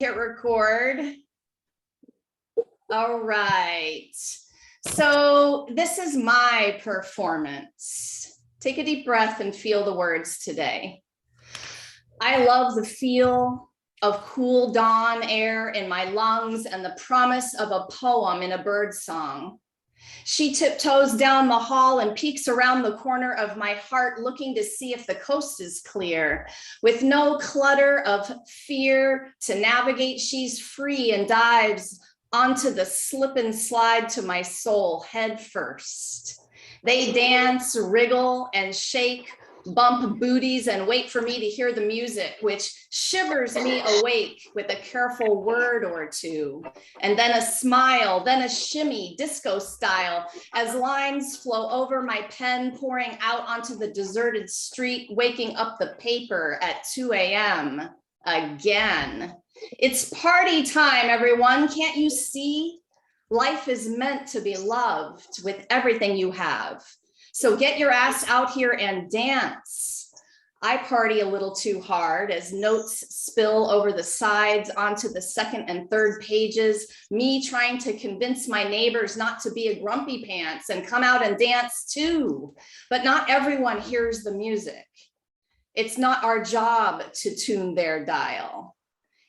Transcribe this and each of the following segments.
Hit record. All right. So this is my performance. Take a deep breath and feel the words today. I love the feel of cool dawn air in my lungs and the promise of a poem in a bird song. She tiptoes down the hall and peeks around the corner of my heart, looking to see if the coast is clear. With no clutter of fear to navigate, she's free and dives onto the slip and slide to my soul head first. They dance, wriggle, and shake, bump booties, and wait for me to hear the music, which shivers me awake with a careful word or two, and then a smile, then a shimmy, disco style, as lines flow over my pen, pouring out onto the deserted street, waking up the paper at 2 a.m. again. It's party time, everyone. Can't you see? Life is meant to be loved with everything you have. So get your ass out here and dance. I party a little too hard as notes spill over the sides onto the second and third pages, me trying to convince my neighbors not to be a grumpy pants and come out and dance too. But not everyone hears the music. It's not our job to tune their dial.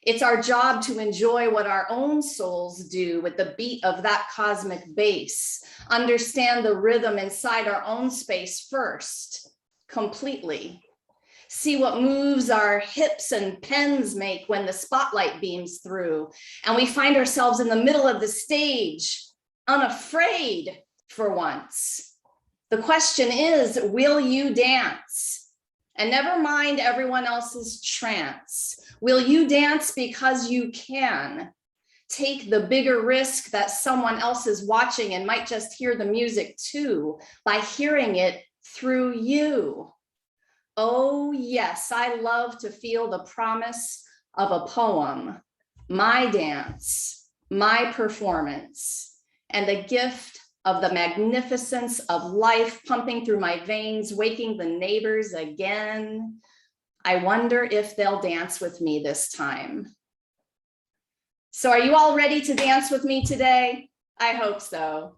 It's our job to enjoy what our own souls do with the beat of that cosmic bass, understand the rhythm inside our own space first, completely. See what moves our hips and pens make when the spotlight beams through, and we find ourselves in the middle of the stage, unafraid for once. The question is, will you dance? And never mind everyone else's trance. Will you dance because you can? Take the bigger risk that someone else is watching and might just hear the music too, by hearing it through you. Oh yes, I love to feel the promise of a poem, my dance, my performance, and the gift of the magnificence of life pumping through my veins, waking the neighbors again. I wonder if they'll dance with me this time. So are you all ready to dance with me today? I hope so.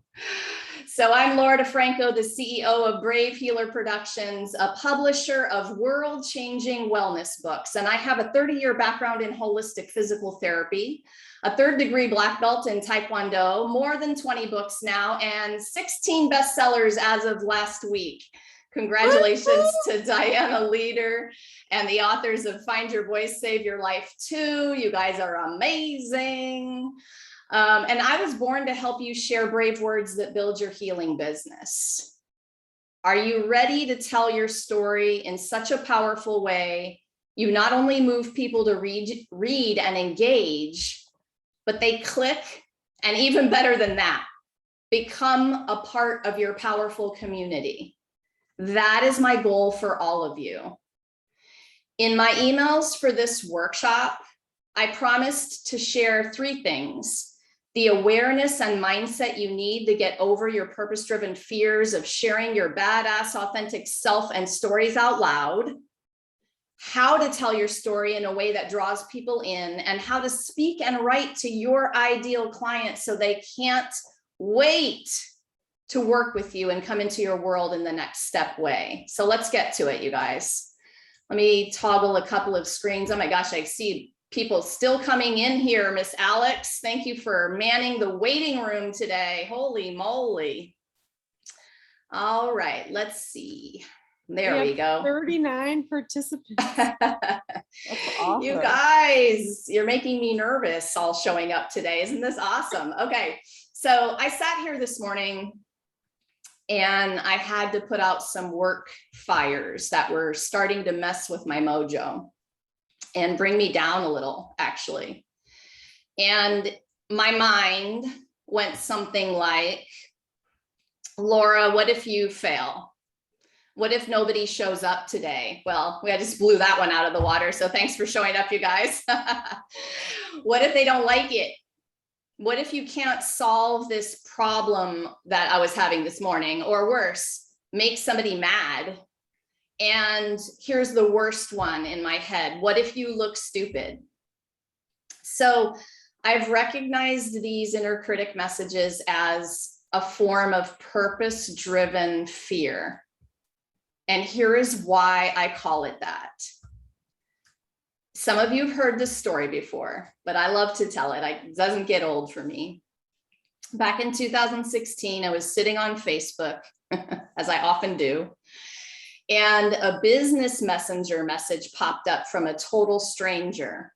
So I'm Laura DeFranco, the CEO of Brave Healer Productions, a publisher of world-changing wellness books. And I have a 30-year background in holistic physical therapy, a 3rd degree black belt in Taekwondo, more than 20 books now, and 16 bestsellers as of last week. Congratulations to Diana Leader and the authors of Find Your Voice, Save Your Life Too. You guys are amazing. And I was born to help you share brave words that build your healing business. Are you ready to tell your story in such a powerful way? You not only move people to read and engage, but they click, and even better than that, become a part of your powerful community. That is my goal for all of you. In my emails for this workshop, I promised to share 3 things: the awareness and mindset you need to get over your purpose-driven fears of sharing your badass, authentic self and stories out loud, how to tell your story in a way that draws people in, and how to speak and write to your ideal client so they can't wait to work with you and come into your world in the next step way. So let's get to it, you guys. Let me toggle a couple of screens. Oh my gosh, I see people still coming in here. Miss Alex, thank you for manning the waiting room today. Holy moly. All right, let's see. There we go. 39 participants. That's awesome. You guys, you're making me nervous all showing up today. Isn't this awesome? Okay, so I sat here this morning and I had to put out some work fires that were starting to mess with my mojo and bring me down a little, actually. And my mind went something like, Laura, what if you fail? What if nobody shows up today? Well, I just blew that one out of the water. So thanks for showing up, you guys. What if they don't like it? What if you can't solve this problem that I was having this morning, or worse, make somebody mad? And here's the worst one in my head. What if you look stupid? So I've recognized these inner critic messages as a form of purpose-driven fear. And here is why I call it that. Some of you have heard this story before, but I love to tell it. It doesn't get old for me. Back in 2016, I was sitting on Facebook, as I often do, and a business messenger message popped up from a total stranger.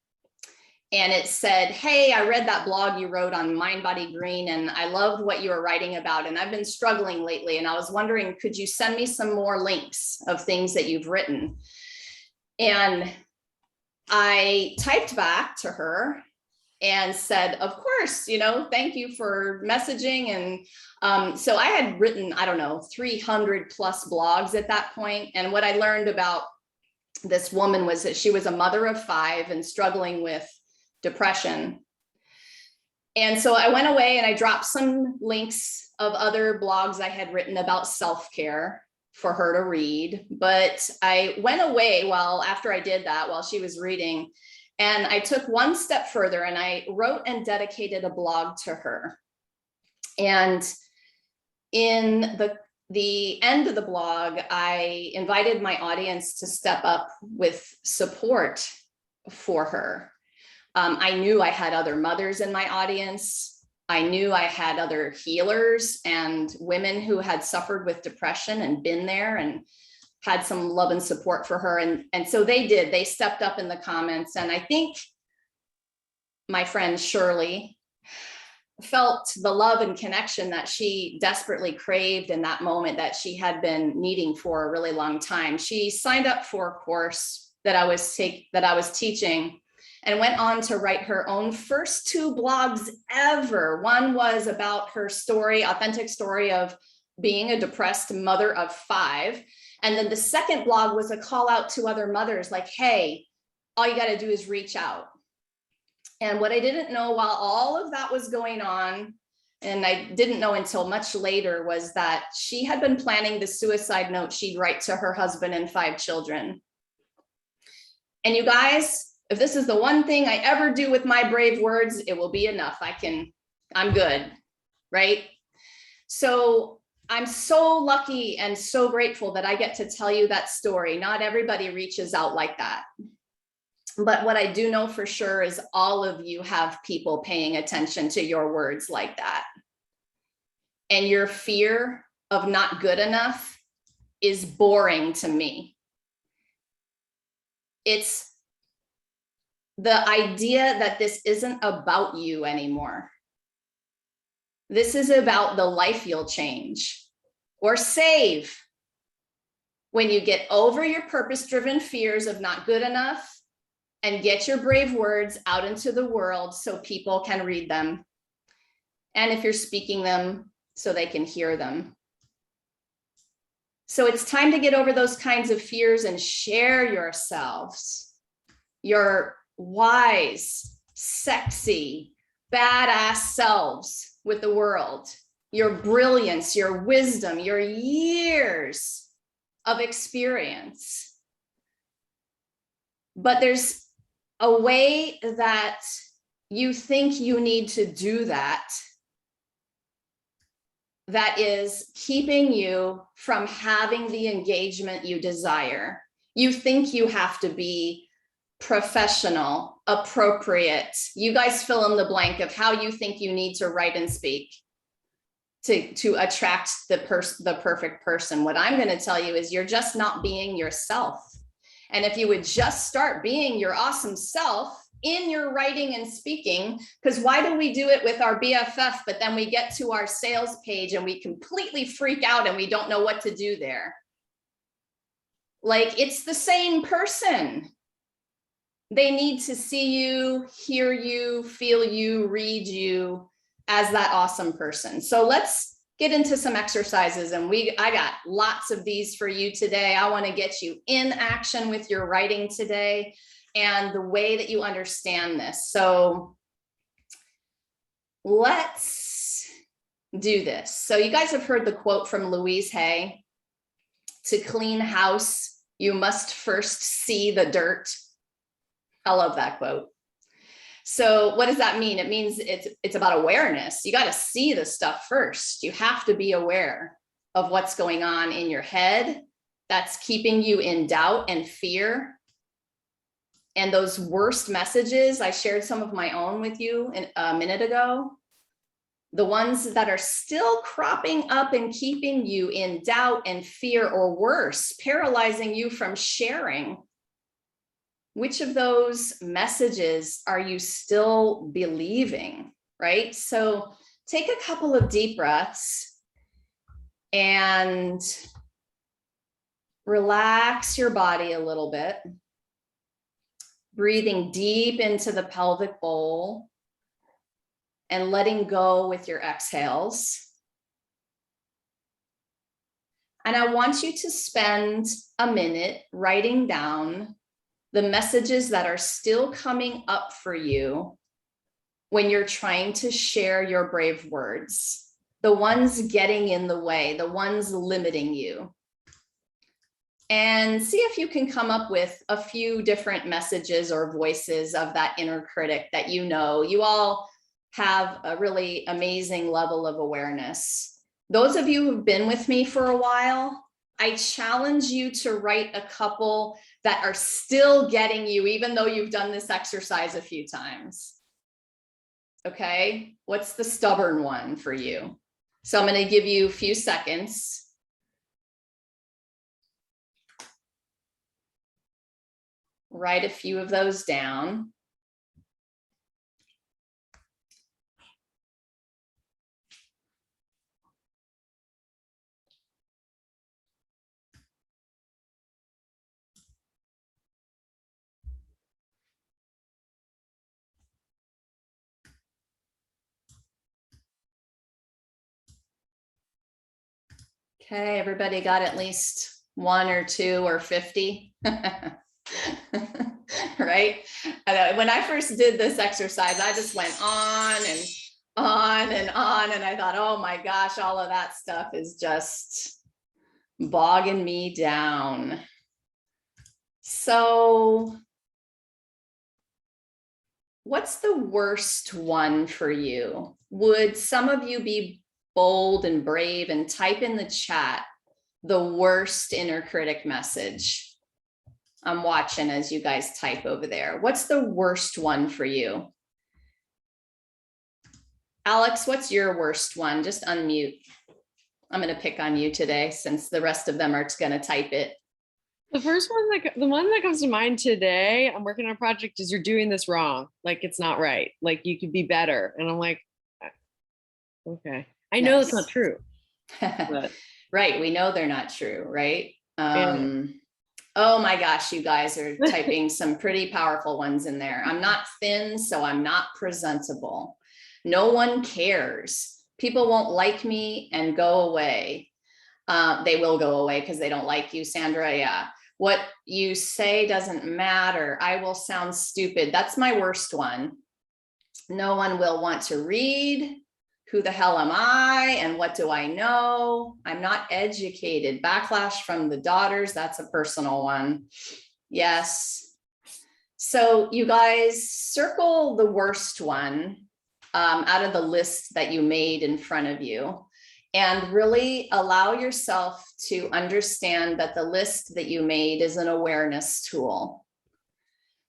And it said, hey, I read that blog you wrote on Mind Body Green, and I loved what you were writing about. And I've been struggling lately. And I was wondering, could you send me some more links of things that you've written? And I typed back to her and said, of course, thank you for messaging. And so I had written, 300 plus blogs at that point. And what I learned about this woman was that she was a mother of 5 and struggling with depression. And so I went away and I dropped some links of other blogs I had written about self-care for her to read. But I went away after I did that, while she was reading, and I took one step further and I wrote and dedicated a blog to her. And in the end of the blog, I invited my audience to step up with support for her. I knew I had other mothers in my audience. I knew I had other healers and women who had suffered with depression and been there and had some love and support for her. And so they stepped up in the comments. And I think my friend Shirley felt the love and connection that she desperately craved in that moment, that she had been needing for a really long time. She signed up for a course that I was teaching, and went on to write her own first 2 blogs ever. One was about her story, authentic story of being a depressed mother of 5. And then the second blog was a call out to other mothers, like, hey, all you got to do is reach out. And what I didn't know while all of that was going on, and I didn't know until much later, was that she had been planning the suicide note she'd write to her husband and 5 children. And you guys, if this is the one thing I ever do with my brave words, it will be enough. I'm good, right? So I'm so lucky and so grateful that I get to tell you that story. Not everybody reaches out like that. But what I do know for sure is all of you have people paying attention to your words like that. And your fear of not good enough is boring to me. It's the idea that this isn't about you anymore. This is about the life you'll change or save when you get over your purpose-driven fears of not good enough and get your brave words out into the world so people can read them. And if you're speaking them, so they can hear them. So it's time to get over those kinds of fears and share yourselves, your wise, sexy, badass selves with the world, your brilliance, your wisdom, your years of experience. But there's a way that you think you need to do that is keeping you from having the engagement you desire. You think you have to be professional, appropriate. You guys fill in the blank of how you think you need to write and speak to attract the perfect person. What I'm going to tell you is you're just not being yourself. And if you would just start being your awesome self in your writing and speaking, because why do we do it with our BFF, but then we get to our sales page and we completely freak out and we don't know what to do there? Like, it's the same person. They need to see you, hear you, feel you, read you as that awesome person. So let's get into some exercises, and I got lots of these for you today. I want to get you in action with your writing today and the way that you understand this. So let's do this. So you guys have heard the quote from Louise Hay, to clean house, you must first see the dirt. I love that quote. So what does that mean? It means it's about awareness. You got to see the stuff first. You have to be aware of what's going on in your head that's keeping you in doubt and fear. And those worst messages, I shared some of my own with you a minute ago. The ones that are still cropping up and keeping you in doubt and fear, or worse, paralyzing you from sharing. Which of those messages are you still believing, right? So take a couple of deep breaths and relax your body a little bit. Breathing deep into the pelvic bowl and letting go with your exhales. And I want you to spend a minute writing down the messages that are still coming up for you when you're trying to share your brave words, the ones getting in the way, the ones limiting you. And see if you can come up with a few different messages or voices of that inner critic that you know. You all have a really amazing level of awareness. Those of you who've been with me for a while, I challenge you to write a couple that are still getting you, even though you've done this exercise a few times. Okay, what's the stubborn one for you? So I'm going to give you a few seconds. Write a few of those down. Okay, everybody got at least one or two or 50? Right? When I first did this exercise, I just went on and on and on. And I thought, oh my gosh, all of that stuff is just bogging me down. So what's the worst one for you? Would some of you be bold and brave and type in the chat the worst inner critic message? I'm watching as you guys type over there. What's the worst one for you? Alex, what's your worst one? Just unmute. I'm going to pick on you today since the rest of them are going to type it. The first one, the one that comes to mind today, I'm working on a project, is you're doing this wrong. Like, it's not right. Like, you could be better. And I'm like, okay. I know it's not true. But. Right. We know they're not true. Right. Oh my gosh, you guys are typing some pretty powerful ones in there. I'm not thin, so I'm not presentable. No one cares. People won't like me and go away. They will go away because they don't like you, Sandra. Yeah. What you say doesn't matter. I will sound stupid. That's my worst one. No one will want to read. Who the hell am I? And what do I know? I'm not educated. Backlash from the daughters. That's a personal one. Yes. So you guys circle the worst one out of the list that you made in front of you, and really allow yourself to understand that the list that you made is an awareness tool.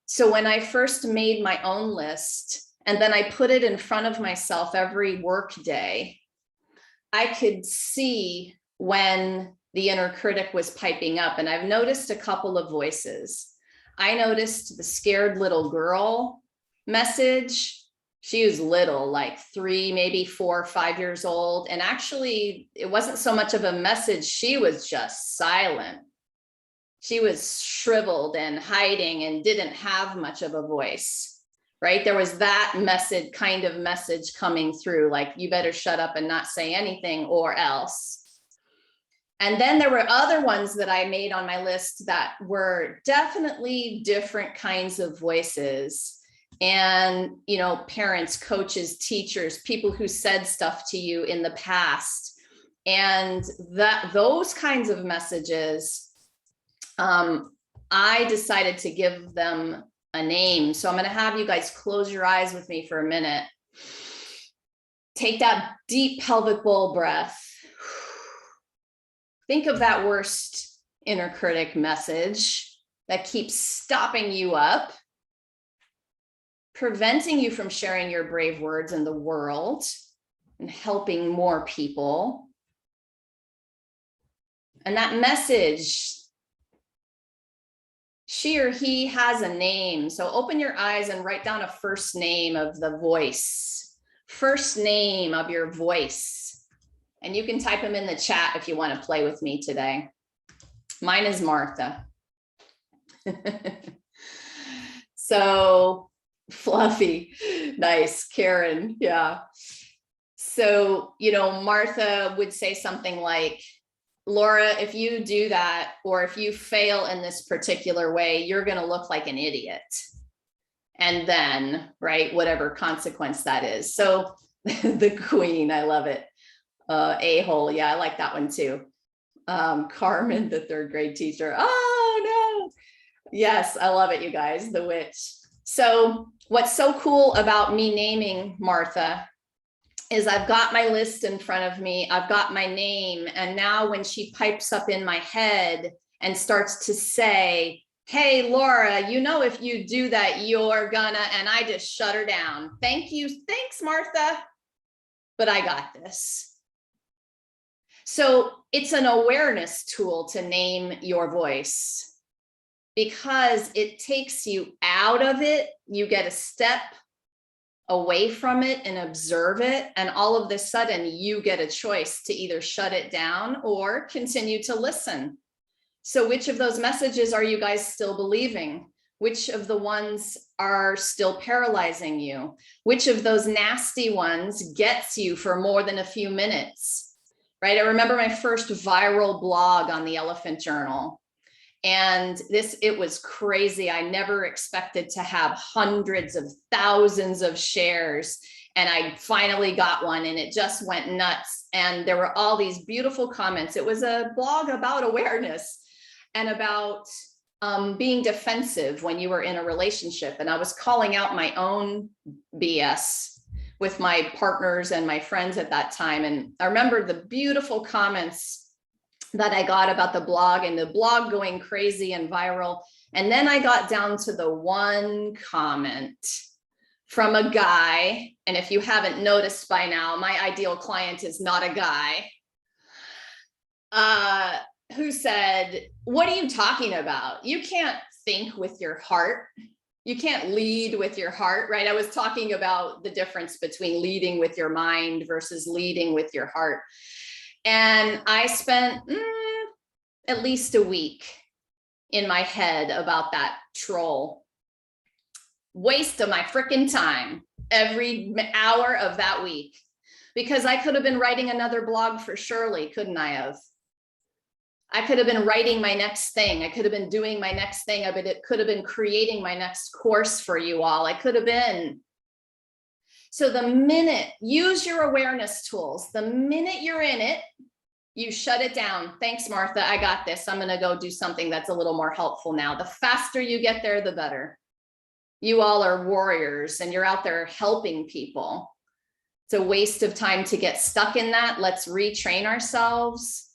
So when I first made my own list, and then I put it in front of myself every work day, I could see when the inner critic was piping up. And I've noticed a couple of voices. I noticed the scared little girl message. She was little, like 3, maybe 4 or 5 years old. And actually, it wasn't so much of a message. She was just silent. She was shriveled and hiding and didn't have much of a voice. Right? There was that kind of message coming through, like, you better shut up and not say anything or else. And then there were other ones that I made on my list that were definitely different kinds of voices. And, you know, parents, coaches, teachers, people who said stuff to you in the past. And those kinds of messages, I decided to give them a name. So I'm going to have you guys close your eyes with me for a minute. Take that deep pelvic bowl breath. Think of that worst inner critic message that keeps stopping you up, preventing you from sharing your brave words in the world and helping more people. And that message, she or he has a name. So open your eyes and write down a first name of the voice, first name of your voice. And you can type them in the chat if you want to play with me today. Mine is Martha. So Fluffy, nice. Karen, yeah. So, Martha would say something like, Laura, if you do that, or if you fail in this particular way, you're going to look like an idiot. And then, right, whatever consequence that is. So the queen, I love it. A-hole. Yeah, I like that one too. Carmen, the third grade teacher. Oh, no. Yes, I love it, you guys, the witch. So what's so cool about me naming Martha is I've got my list in front of me. I've got my name. And now when she pipes up in my head and starts to say, hey, Laura, if you do that, you're gonna, and I just shut her down. Thank you. Thanks, Martha. But I got this. So it's an awareness tool to name your voice because it takes you out of it. You get a step away from it and observe it. And all of a sudden you get a choice to either shut it down or continue to listen. So which of those messages are you guys still believing? Which of the ones are still paralyzing you? Which of those nasty ones gets you for more than a few minutes, right? I remember my first viral blog on the Elephant Journal. And it was crazy. I never expected to have hundreds of thousands of shares. And I finally got one and it just went nuts. And there were all these beautiful comments. It was a blog about awareness and about being defensive when you were in a relationship. And I was calling out my own BS with my partners and my friends at that time. And I remember the beautiful comments that I got about the blog and the blog going crazy and viral. And then I got down to the one comment from a guy. And if you haven't noticed by now, my ideal client is not a guy, who said, what are you talking about? You can't think with your heart. You can't lead with your heart, right? I was talking about the difference between leading with your mind versus leading with your heart. And I spent at least a week in my head about that troll. Waste of my freaking time every hour of that week, because I could have been writing another blog for Shirley, couldn't I have? I could have been writing my next thing. I could have been doing my next thing. It could have been creating my next course for you all. I could have been. So the minute, use your awareness tools, the minute you're in it, you shut it down. Thanks, Martha. I got this. I'm going to go do something that's a little more helpful now. The faster you get there, the better. You all are warriors and you're out there helping people. It's a waste of time to get stuck in that. Let's retrain ourselves.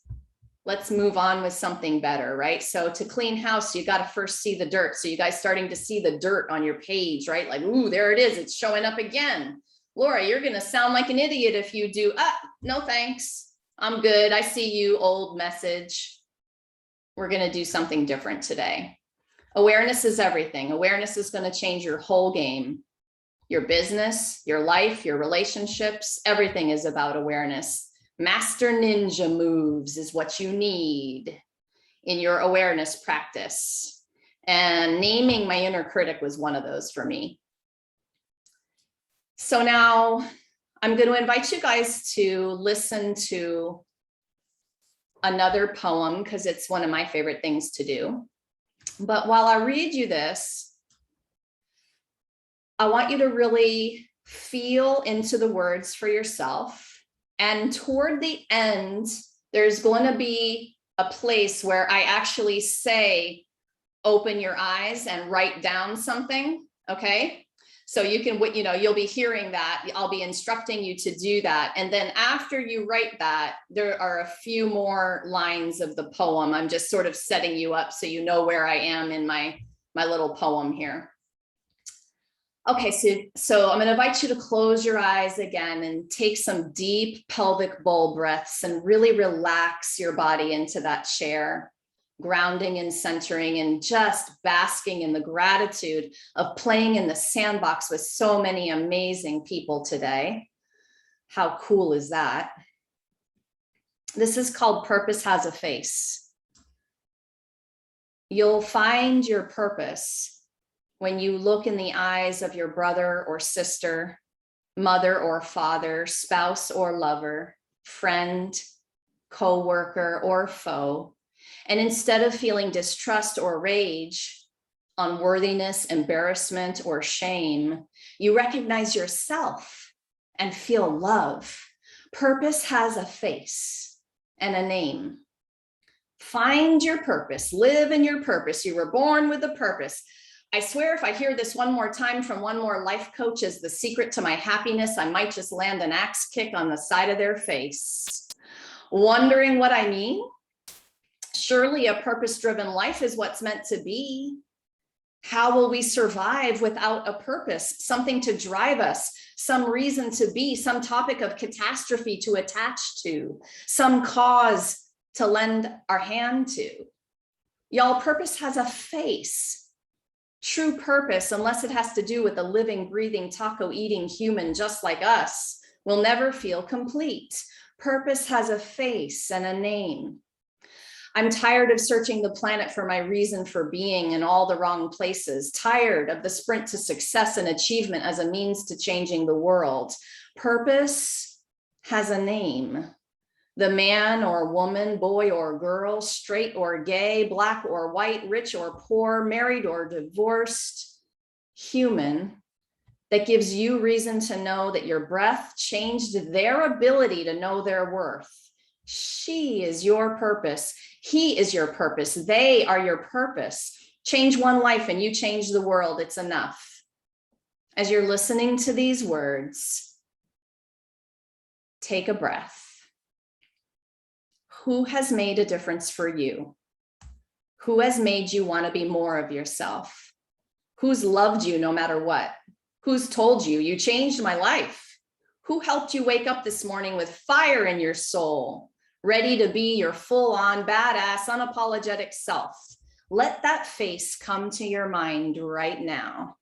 Let's move on with something better, right? So to clean house, you got to first see the dirt. So you guys starting to see the dirt on your page, right? Like, ooh, there it is. It's showing up again. Laura, you're going to sound like an idiot if you do. No, thanks. I'm good. I see you, old message. We're going to do something different today. Awareness is everything. Awareness is going to change your whole game. Your business, your life, your relationships, everything is about awareness. Master ninja moves is what you need in your awareness practice. And naming my inner critic was one of those for me. So now I'm going to invite you guys to listen to another poem because it's one of my favorite things to do. But while I read you this, I want you to really feel into the words for yourself. And toward the end, there's going to be a place where I actually say, open your eyes and write down something, okay? So you can, you'll be hearing that. I'll be instructing you to do that. And then after you write that, there are a few more lines of the poem. I'm just sort of setting you up so you know where I am in my little poem here. Okay, so I'm going to invite you to close your eyes again and take some deep pelvic bowl breaths and really relax your body into that chair, grounding and centering and just basking in the gratitude of playing in the sandbox with so many amazing people today. How cool is that? This is called Purpose Has a Face. You'll find your purpose when you look in the eyes of your brother or sister, mother or father, spouse or lover, friend, co-worker or foe. And instead of feeling distrust or rage, unworthiness, embarrassment, or shame, you recognize yourself and feel love. Purpose has a face and a name. Find your purpose, live in your purpose. You were born with a purpose. I swear if I hear this one more time from one more life coach as the secret to my happiness, I might just land an axe kick on the side of their face. Wondering what I mean? Surely a purpose-driven life is what's meant to be. How will we survive without a purpose, something to drive us, some reason to be, some topic of catastrophe to attach to, some cause to lend our hand to? Y'all, purpose has a face. True purpose, unless it has to do with a living, breathing, taco-eating human just like us, will never feel complete. Purpose has a face and a name. I'm tired of searching the planet for my reason for being in all the wrong places, tired of the sprint to success and achievement as a means to changing the world. Purpose has a name. The man or woman, boy or girl, straight or gay, black or white, rich or poor, married or divorced, human, that gives you reason to know that your breath changed their ability to know their worth. She is your purpose. He is your purpose. They are your purpose. Change one life and you change the world. It's enough. As you're listening to these words, take a breath. Who has made a difference for you? Who has made you want to be more of yourself? Who's loved you no matter what? Who's told you, you changed my life? Who helped you wake up this morning with fire in your soul, ready to be your full-on, badass, unapologetic self? Let that face come to your mind right now.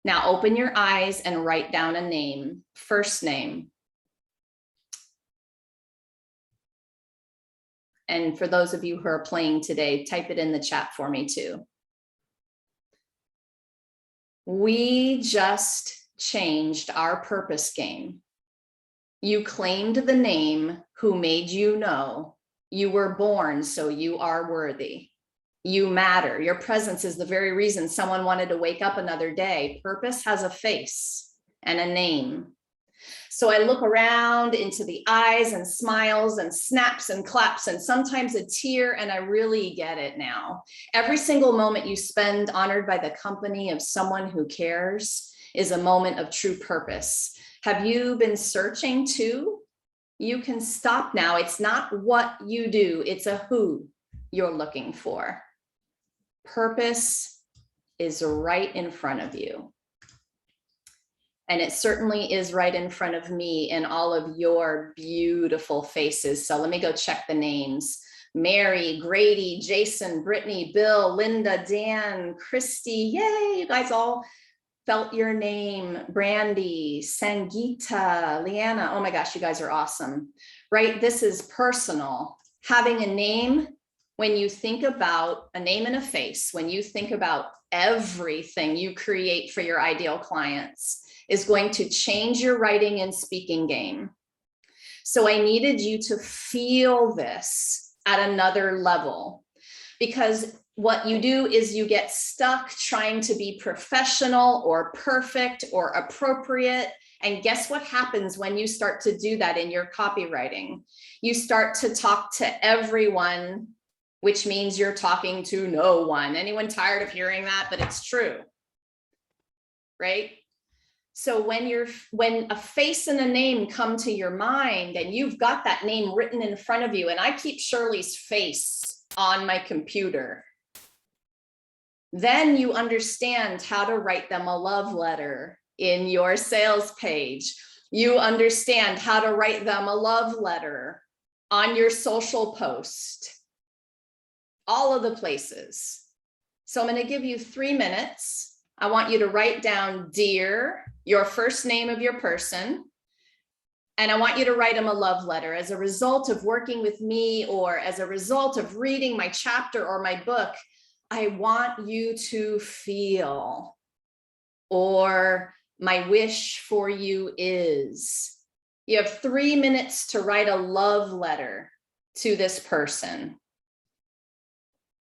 Now open your eyes and write down a name, first name. And for those of you who are playing today, type it in the chat for me too. We just changed our purpose game. You claimed the name who made you know you were born, so you are worthy. You matter. Your presence is the very reason someone wanted to wake up another day. Purpose has a face and a name. So I look around into the eyes and smiles and snaps and claps and sometimes a tear, and I really get it now. Every single moment you spend honored by the company of someone who cares is a moment of true purpose. Have you been searching too? You can stop now. It's not what you do, it's a who you're looking for. Purpose is right in front of you. And it certainly is right in front of me in all of your beautiful faces. So let me go check the names. Mary, Grady, Jason, Brittany, Bill, Linda, Dan, Christy. Yay, you guys all felt your name. Brandy, Sangeeta, Leanna. Oh my gosh, you guys are awesome, right? This is personal. Having a name, when you think about a name and a face, when you think about everything you create for your ideal clients, is going to change your writing and speaking game. So I needed you to feel this at another level, because what you do is you get stuck trying to be professional or perfect or appropriate. And guess what happens when you start to do that in your copywriting? You start to talk to everyone which means you're talking to no one. Anyone tired of hearing that? But it's true, right? So when a face and a name come to your mind and you've got that name written in front of you, and I keep Shirley's face on my computer, then you understand how to write them a love letter in your sales page. You understand how to write them a love letter on your social post, all of the places. So I'm going to give you 3 minutes. I want you to write down dear, your first name of your person. And I want you to write them a love letter as a result of working with me, or as a result of reading my chapter or my book. I want you to feel, or my wish for you is. You have 3 minutes to write a love letter to this person.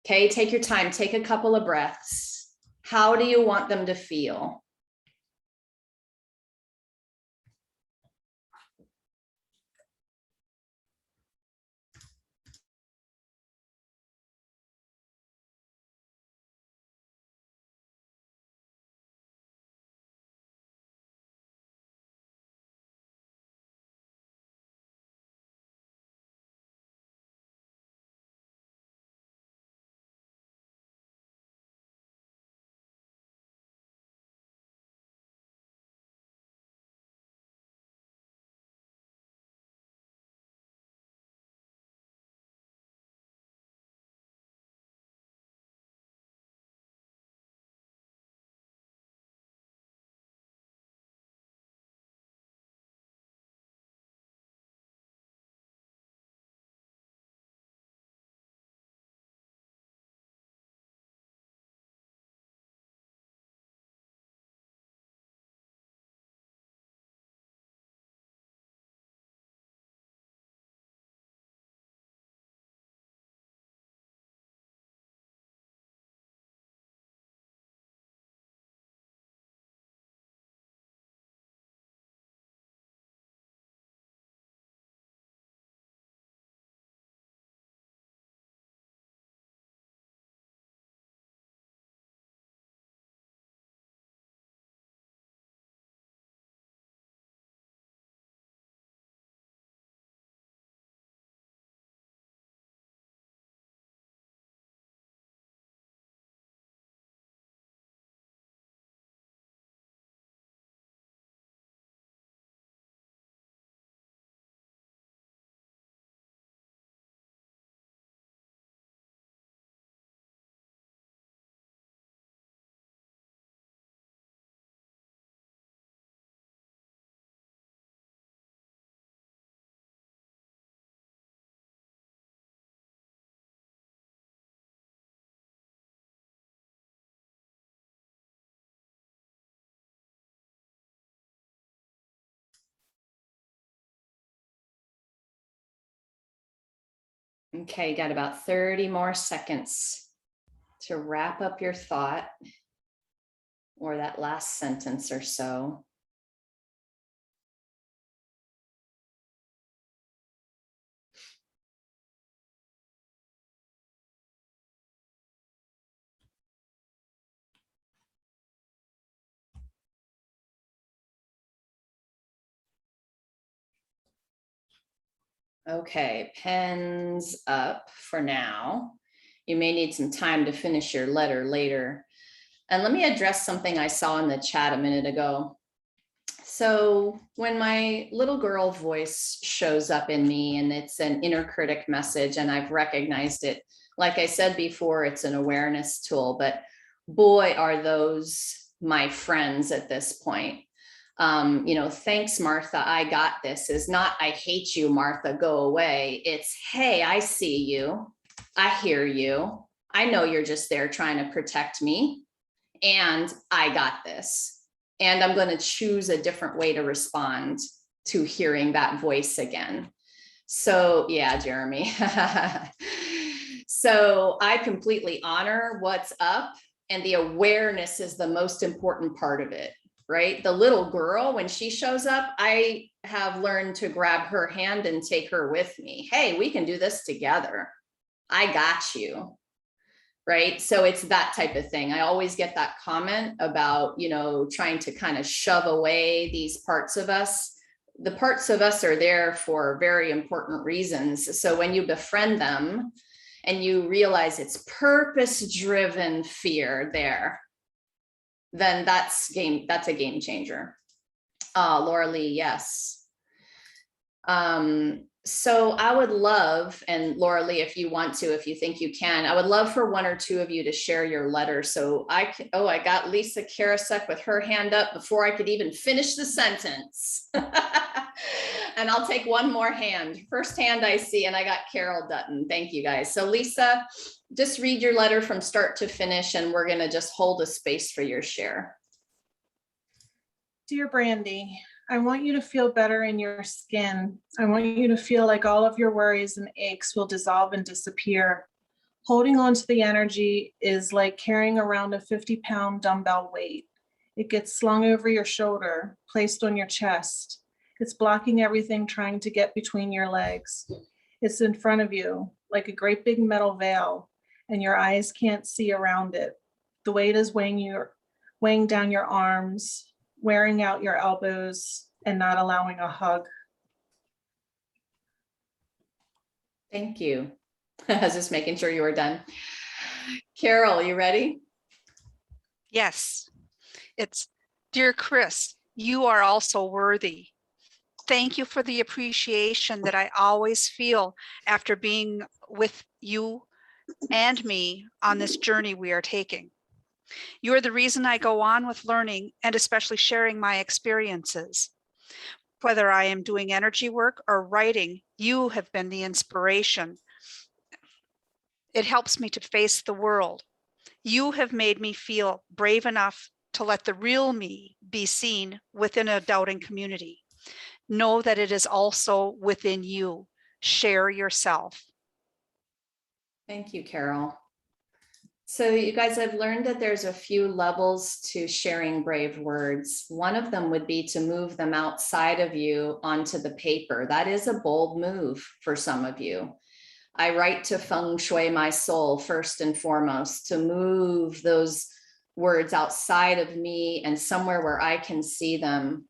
Okay, take your time, take a couple of breaths. How do you want them to feel? Okay, got about 30 more seconds to wrap up your thought, or that last sentence or so. Okay, pens up for now. You may need some time to finish your letter later. And let me address something I saw in the chat a minute ago. So when my little girl voice shows up in me, and it's an inner critic message, and I've recognized it, like I said before, it's an awareness tool, but boy, are those my friends at this point. Thanks, Martha, I got this is not, I hate you, Martha, go away. It's, hey, I see you. I hear you. I know you're just there trying to protect me, and I got this. And I'm going to choose a different way to respond to hearing that voice again. So yeah, Jeremy. So I completely honor what's up, and the awareness is the most important part of it, right? The little girl, when she shows up, I have learned to grab her hand and take her with me. Hey, we can do this together. I got you. Right. So it's that type of thing. I always get that comment about, trying to kind of shove away these parts of us. The parts of us are there for very important reasons. So when you befriend them and you realize it's purpose-driven fear there, then that's a game changer. Laura Lee, yes. So I would love, and Laura Lee, if you want to, if you think you can, I would love for one or two of you to share your letter. So I got Lisa Karasek with her hand up before I could even finish the sentence. And I'll take one more hand. First hand I see, and I got Carol Dutton. Thank you guys. So Lisa, just read your letter from start to finish, and we're gonna just hold a space for your share. Dear Brandy, I want you to feel better in your skin. I want you to feel like all of your worries and aches will dissolve and disappear. Holding on to the energy is like carrying around a 50-pound dumbbell weight. It gets slung over your shoulder, placed on your chest. It's blocking everything trying to get between your legs. It's in front of you, like a great big metal veil, and your eyes can't see around it. The weight is weighing down your arms, wearing out your elbows, and not allowing a hug. Thank you. I was just making sure you were done. Carol, you ready? Yes. It's, dear Chris, you are also worthy. Thank you for the appreciation that I always feel after being with you and me on this journey we are taking. You're the reason I go on with learning and especially sharing my experiences. Whether I am doing energy work or writing, you have been the inspiration. It helps me to face the world. You have made me feel brave enough to let the real me be seen within a doubting community. Know that it is also within you. Share yourself. Thank you, Carol. So you guys, I've learned that there's a few levels to sharing brave words. One of them would be to move them outside of you onto the paper. That is a bold move for some of you. I write to feng shui my soul first and foremost, to move those words outside of me and somewhere where I can see them.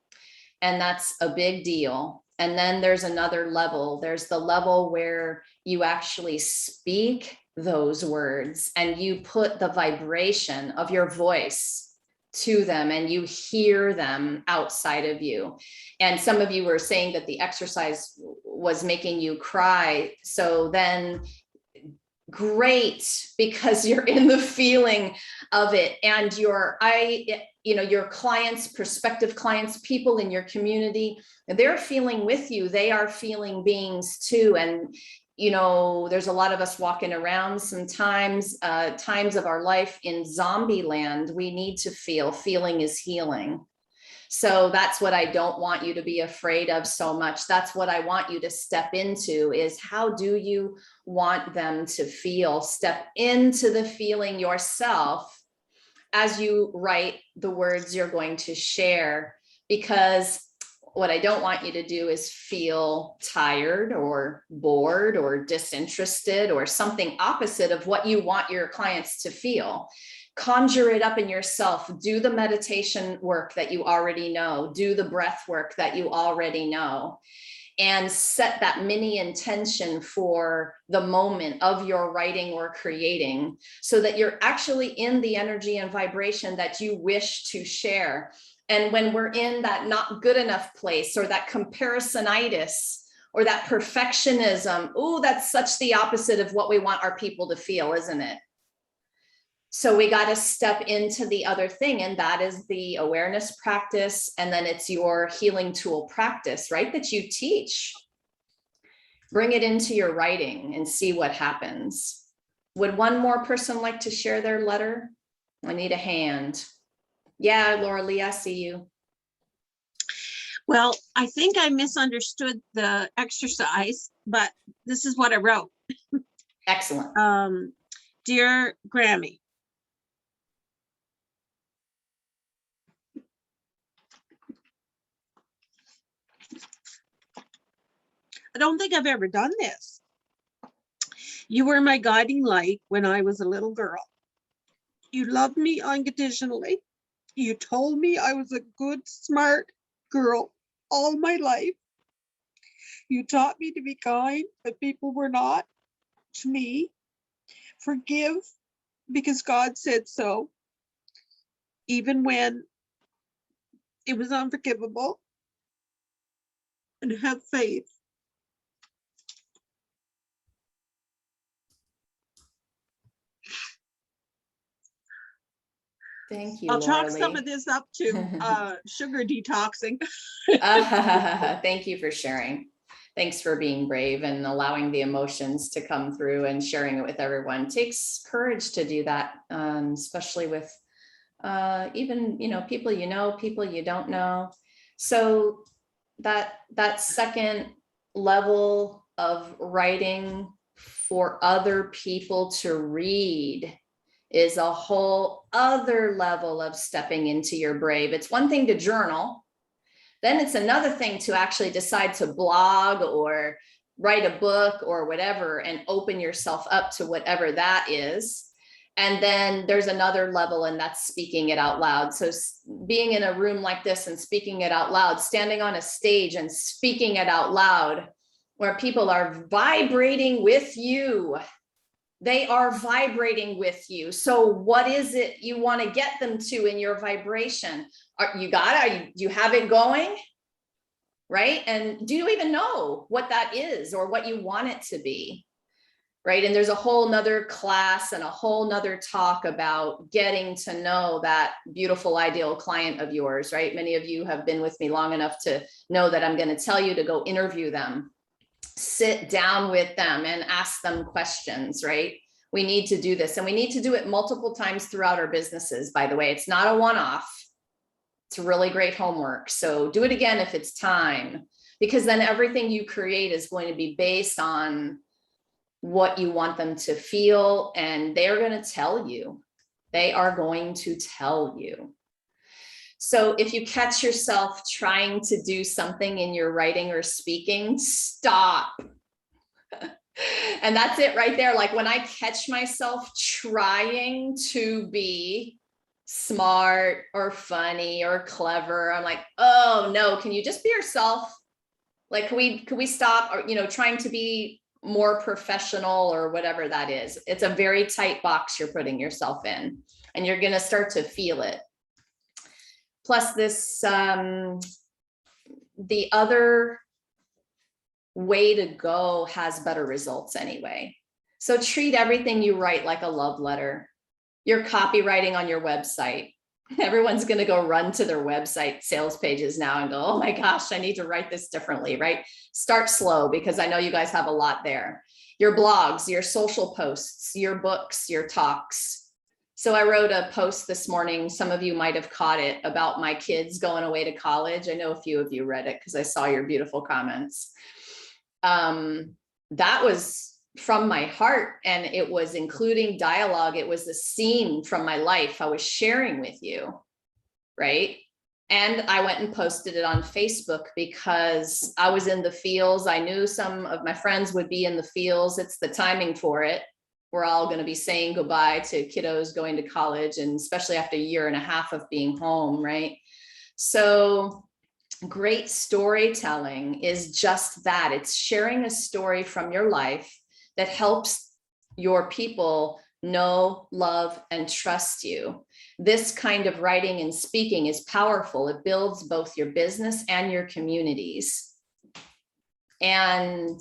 And that's a big deal. And then there's another level. There's the level where you actually speak those words and you put the vibration of your voice to them and you hear them outside of you. And some of you were saying that the exercise was making you cry. So then great, because you're in the feeling of it, and your clients, prospective clients, people in your community, they're feeling with you. They are feeling beings too. And there's a lot of us walking around sometimes, times of our life in zombie land. We need to feel. Feeling is healing. So that's what I don't want you to be afraid of so much. That's what I want you to step into, is how do you want them to feel? Step into the feeling yourself as you write the words you're going to share, because what I don't want you to do is feel tired or bored or disinterested or something opposite of what you want your clients to feel. Conjure it up in yourself. Do the meditation work that you already know. Do the breath work that you already know. And set that mini intention for the moment of your writing or creating, so that you're actually in the energy and vibration that you wish to share. And when we're in that not good enough place, or that comparisonitis, or that perfectionism, oh, that's such the opposite of what we want our people to feel, isn't it? So we got to step into the other thing, and that is the awareness practice. And then it's your healing tool practice, right? That you teach. Bring it into your writing and see what happens. Would one more person like to share their letter? I need a hand. Yeah, Laura Lee, I see you. Well, I think I misunderstood the exercise, but this is what I wrote. Excellent. Dear Grammy, I don't think I've ever done this. You were my guiding light when I was a little girl. You loved me unconditionally. You told me I was a good, smart girl all my life. You taught me to be kind, but people were not to me. Forgive because God said so, even when it was unforgivable. And have faith. Thank you, I'll Laura chalk some Lee. of this up to sugar detoxing. Thank you for sharing. Thanks for being brave and allowing the emotions to come through and sharing it with everyone. It takes courage to do that, especially with even, people people you don't know. So that second level of writing for other people to read is a whole other level of stepping into your brave. It's one thing to journal. Then it's another thing to actually decide to blog or write a book or whatever and open yourself up to whatever that is. And then there's another level, and that's speaking it out loud. So being in a room like this and speaking it out loud, standing on a stage and speaking it out loud, where people are vibrating with you. They are vibrating with you. So what is it you want to get them to in your vibration? You have it going, right? And do you even know what that is or what you want it to be? Right. And there's a whole nother class and a whole nother talk about getting to know that beautiful, ideal client of yours, right? Many of you have been with me long enough to know that I'm going to tell you to go interview them, sit down with them and ask them questions, right? We need to do this, and we need to do it multiple times throughout our businesses. By the way, it's not a one-off. It's really great homework. So do it again if it's time, because then everything you create is going to be based on what you want them to feel, and they're going to tell you. They are going to tell you. So if you catch yourself trying to do something in your writing or speaking, stop. And that's it right there. Like when I catch myself trying to be smart or funny or clever, I'm like, oh no, can you just be yourself? Like, could we stop, or, trying to be more professional or whatever that is. It's a very tight box you're putting yourself in, and you're going to start to feel it. Plus this, the other way to go has better results anyway. So treat everything you write like a love letter. Your copywriting on your website. Everyone's going to go run to their website sales pages now and go, oh my gosh, I need to write this differently, right? Start slow, because I know you guys have a lot there. Your blogs, your social posts, your books, your talks. So I wrote a post this morning, some of you might have caught it, about my kids going away to college. I know a few of you read it because I saw your beautiful comments. That was from my heart, and it was including dialogue. It was a scene from my life I was sharing with you, right? And I went and posted it on Facebook because I was in the fields. I knew some of my friends would be in the fields. It's the timing for it. We're all going to be saying goodbye to kiddos going to college, and especially after a year and a half of being home, right? So great storytelling is just that. It's sharing a story from your life that helps your people know, love, and trust you. This kind of writing and speaking is powerful. It builds both your business and your communities. And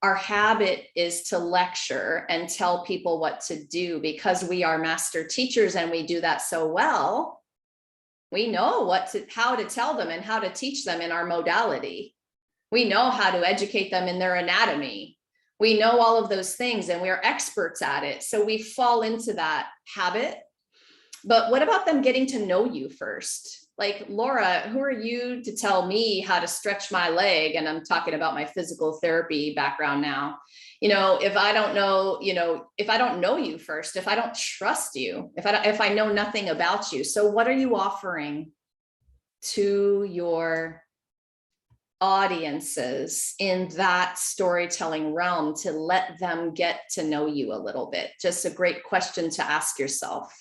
our habit is to lecture and tell people what to do, because we are master teachers and we do that so well. We know how to tell them and how to teach them in our modality. We know how to educate them in their anatomy. We know all of those things, and we are experts at it. So we fall into that habit. But what about them getting to know you first? Like, Laura, who are you to tell me how to stretch my leg? And I'm talking about my physical therapy background now. If I don't know, if I don't know you first, if I don't trust you, if I know nothing about you. So what are you offering to your audiences in that storytelling realm to let them get to know you a little bit? Just a great question to ask yourself.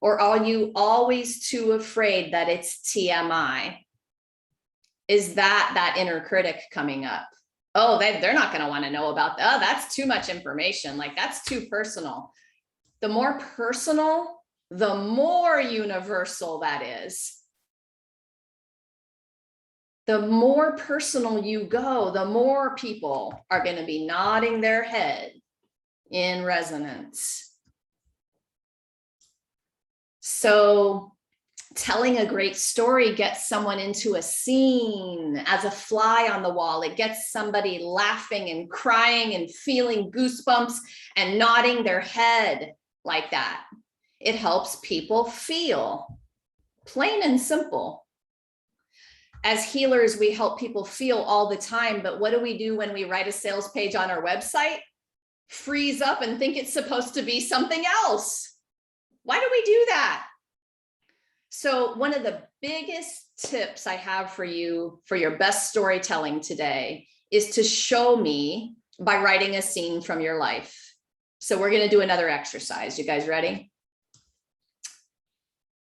Or are you always too afraid that it's TMI? Is that inner critic coming up? Oh, they're not going to want to know about that. Oh, that's too much information. Like, that's too personal. The more personal, the more universal that is. The more personal you go, the more people are going to be nodding their head in resonance. So telling a great story gets someone into a scene as a fly on the wall. It gets somebody laughing and crying and feeling goosebumps and nodding their head like that. It helps people feel, plain and simple. As healers, we help people feel all the time, but what do we do when we write a sales page on our website? Freeze up and think it's supposed to be something else. Why do we do that? So one of the biggest tips I have for you for your best storytelling today is to show me by writing a scene from your life. So we're going to do another exercise. You guys ready?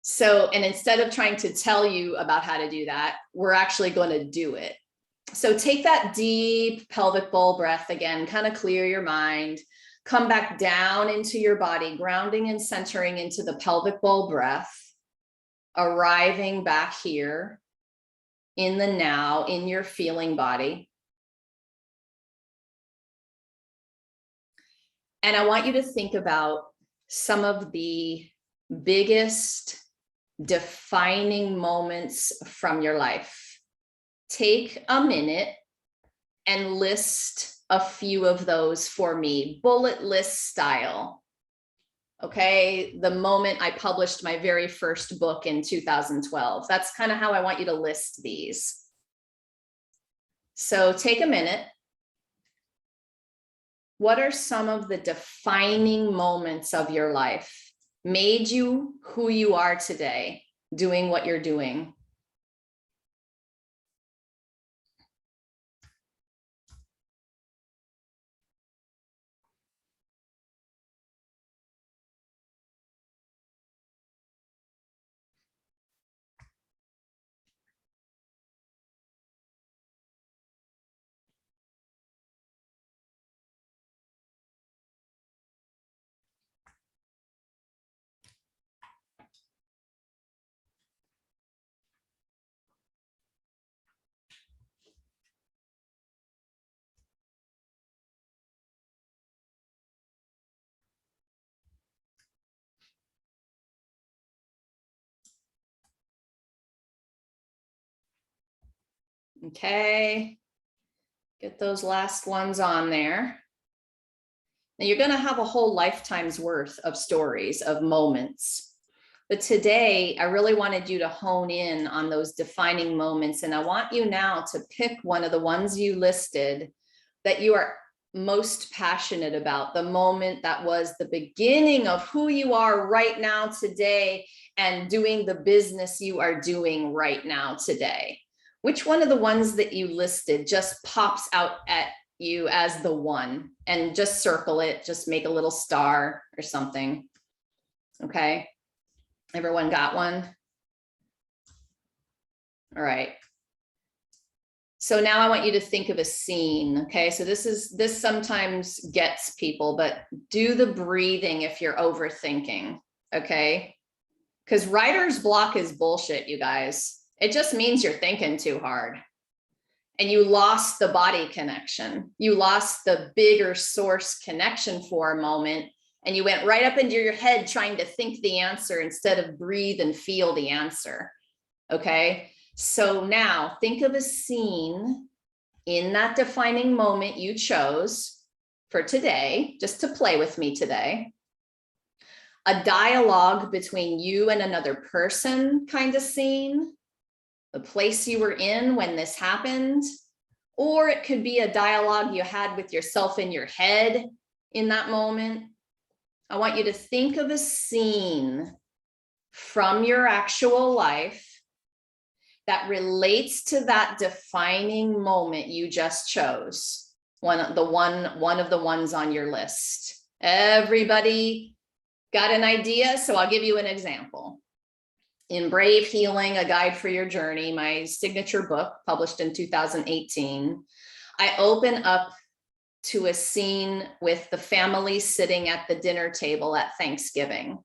So, and instead of trying to tell you about how to do that, we're actually going to do it. So take that deep pelvic bowl breath again, kind of clear your mind, come back down into your body, grounding and centering into the pelvic bowl breath, arriving back here in the now, in your feeling body. And I want you to think about some of the biggest defining moments from your life. Take a minute and list a few of those for me, bullet list style. Okay, the moment I published my very first book in 2012. That's kind of how I want you to list these. So take a minute. What are some of the defining moments of your life? Made you who you are today, doing what you're doing? Okay, get those last ones on there. Now you're going to have a whole lifetime's worth of stories, of moments. But today, I really wanted you to hone in on those defining moments. And I want you now to pick one of the ones you listed that you are most passionate about, the moment that was the beginning of who you are right now today and doing the business you are doing right now today. Which one of the ones that you listed just pops out at you as the one? And just circle it, just make a little star or something. Okay. Everyone got one? All right. So now I want you to think of a scene. Okay. So this sometimes gets people, but do the breathing if you're overthinking. Okay. Because writer's block is bullshit, you guys. It just means you're thinking too hard and you lost the body connection. You lost the bigger source connection for a moment. And you went right up into your head trying to think the answer instead of breathe and feel the answer. Okay. So now think of a scene in that defining moment you chose for today, just to play with me today. A dialogue between you and another person kind of scene, the place you were in when this happened, or it could be a dialogue you had with yourself in your head in that moment. I want you to think of a scene from your actual life that relates to that defining moment you just chose. One of the ones on your list. Everybody got an idea? So I'll give you an example. In Brave Healing, A Guide for Your Journey, my signature book published in 2018, I open up to a scene with the family sitting at the dinner table at Thanksgiving.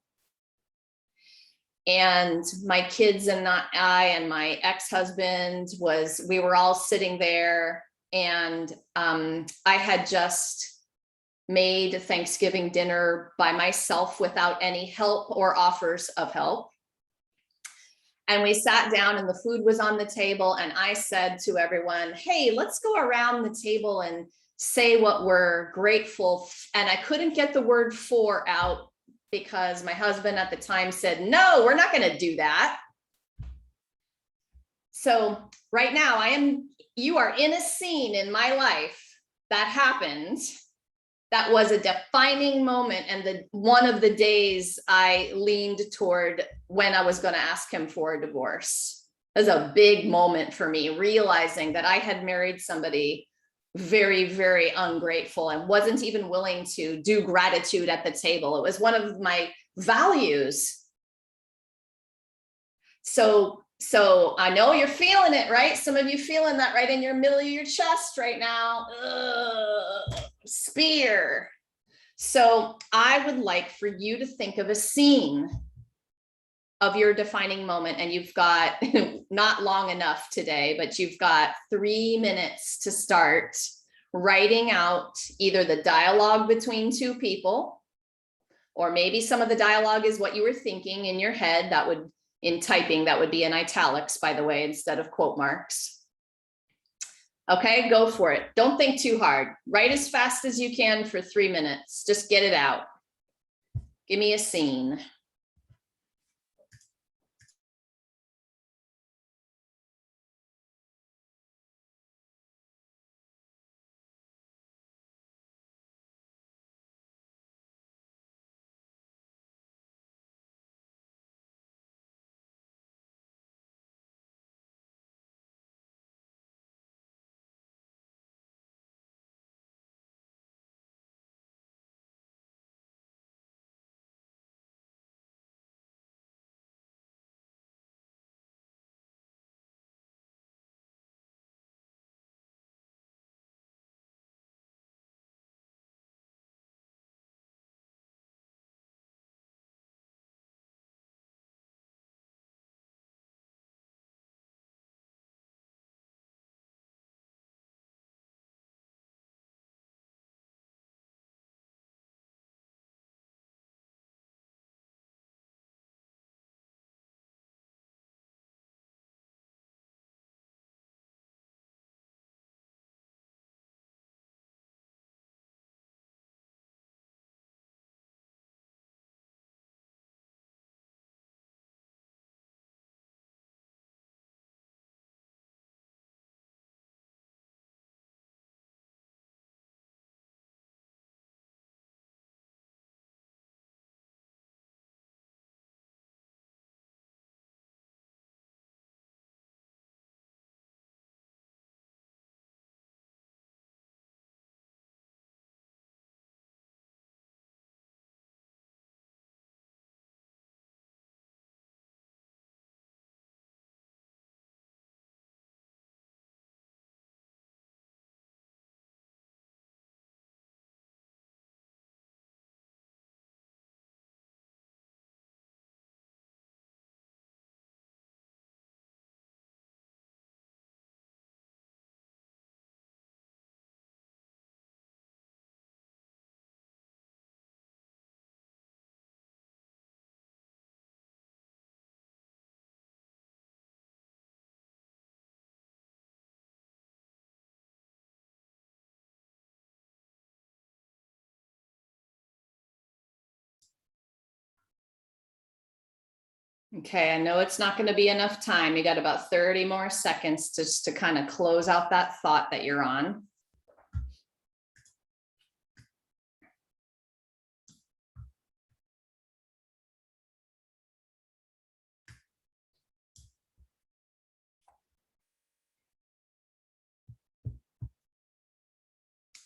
And my kids and I and my ex-husband we were all sitting there, and I had just made Thanksgiving dinner by myself without any help or offers of help. And we sat down and the food was on the table, and I said to everyone, hey, let's go around the table and say what we're grateful. And I couldn't get the word for out because my husband at the time said, no, we're not going to do that. So right now you are in a scene in my life that happened. That was a defining moment, and one of the days I leaned toward when I was going to ask him for a divorce. It was a big moment for me, realizing that I had married somebody very, very ungrateful and wasn't even willing to do gratitude at the table. It was one of my values. So I know you're feeling it, right? Some of you feeling that right in your middle of your chest right now. Ugh, spear. So I would like for you to think of a scene of your defining moment, and you've got not long enough today, but you've got 3 minutes to start writing out either the dialogue between two people, or maybe some of the dialogue is what you were thinking in your head. In typing, that would be in italics, by the way, instead of quote marks. Okay, go for it. Don't think too hard. Write as fast as you can for 3 minutes. Just get it out. Give me a scene. Okay, I know it's not going to be enough time. You got about 30 more seconds just to kind of close out that thought that you're on.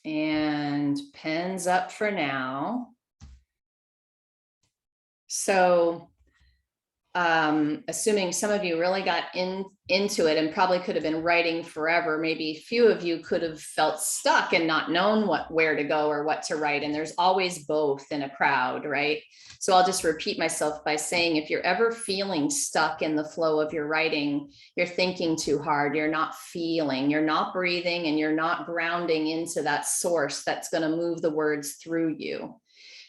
And pens up for now. So assuming some of you really got into it and probably could have been writing forever, maybe a few of you could have felt stuck and not known where to go or what to write. And there's always both in a crowd, right? So I'll just repeat myself by saying, if you're ever feeling stuck in the flow of your writing, you're thinking too hard, you're not feeling, you're not breathing, and you're not grounding into that source that's going to move the words through you.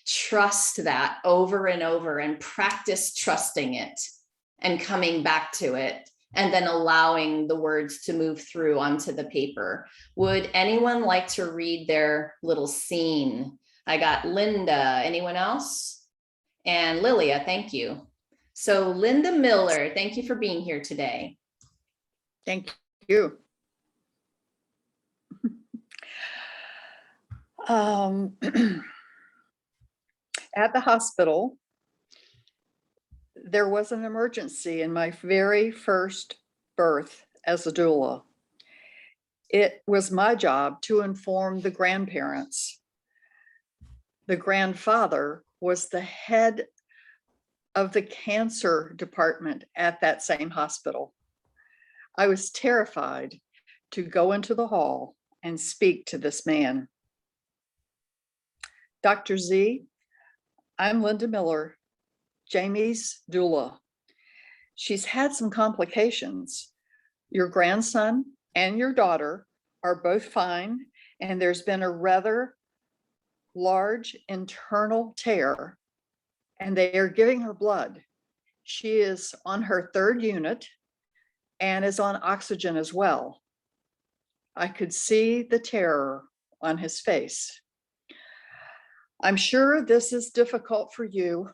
Trust that over and over and practice trusting it and coming back to it and then allowing the words to move through onto the paper. Would anyone like to read their little scene? I got Linda. Anyone else? And Lilia, thank you. So Linda Miller, thank you for being here today. Thank you. At the hospital, there was an emergency in my very first birth as a doula. It was my job to inform the grandparents. The grandfather was the head of the cancer department at that same hospital. I was terrified to go into the hall and speak to this man. Dr. Z, I'm Linda Miller, Jamie's doula. She's had some complications. Your grandson and your daughter are both fine, and there's been a rather large internal tear, and they are giving her blood. She is on her 3rd unit and is on oxygen as well. I could see the terror on his face. I'm sure this is difficult for you.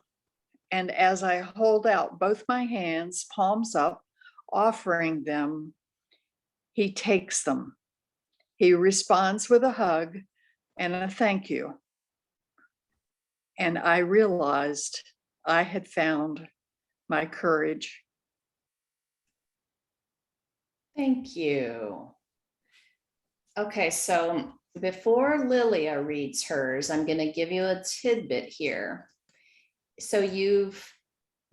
And as I hold out both my hands, palms up, offering them, he takes them. He responds with a hug and a thank you. And I realized I had found my courage. Thank you. Okay, so before Lilia reads hers, I'm going to give you a tidbit here. So you've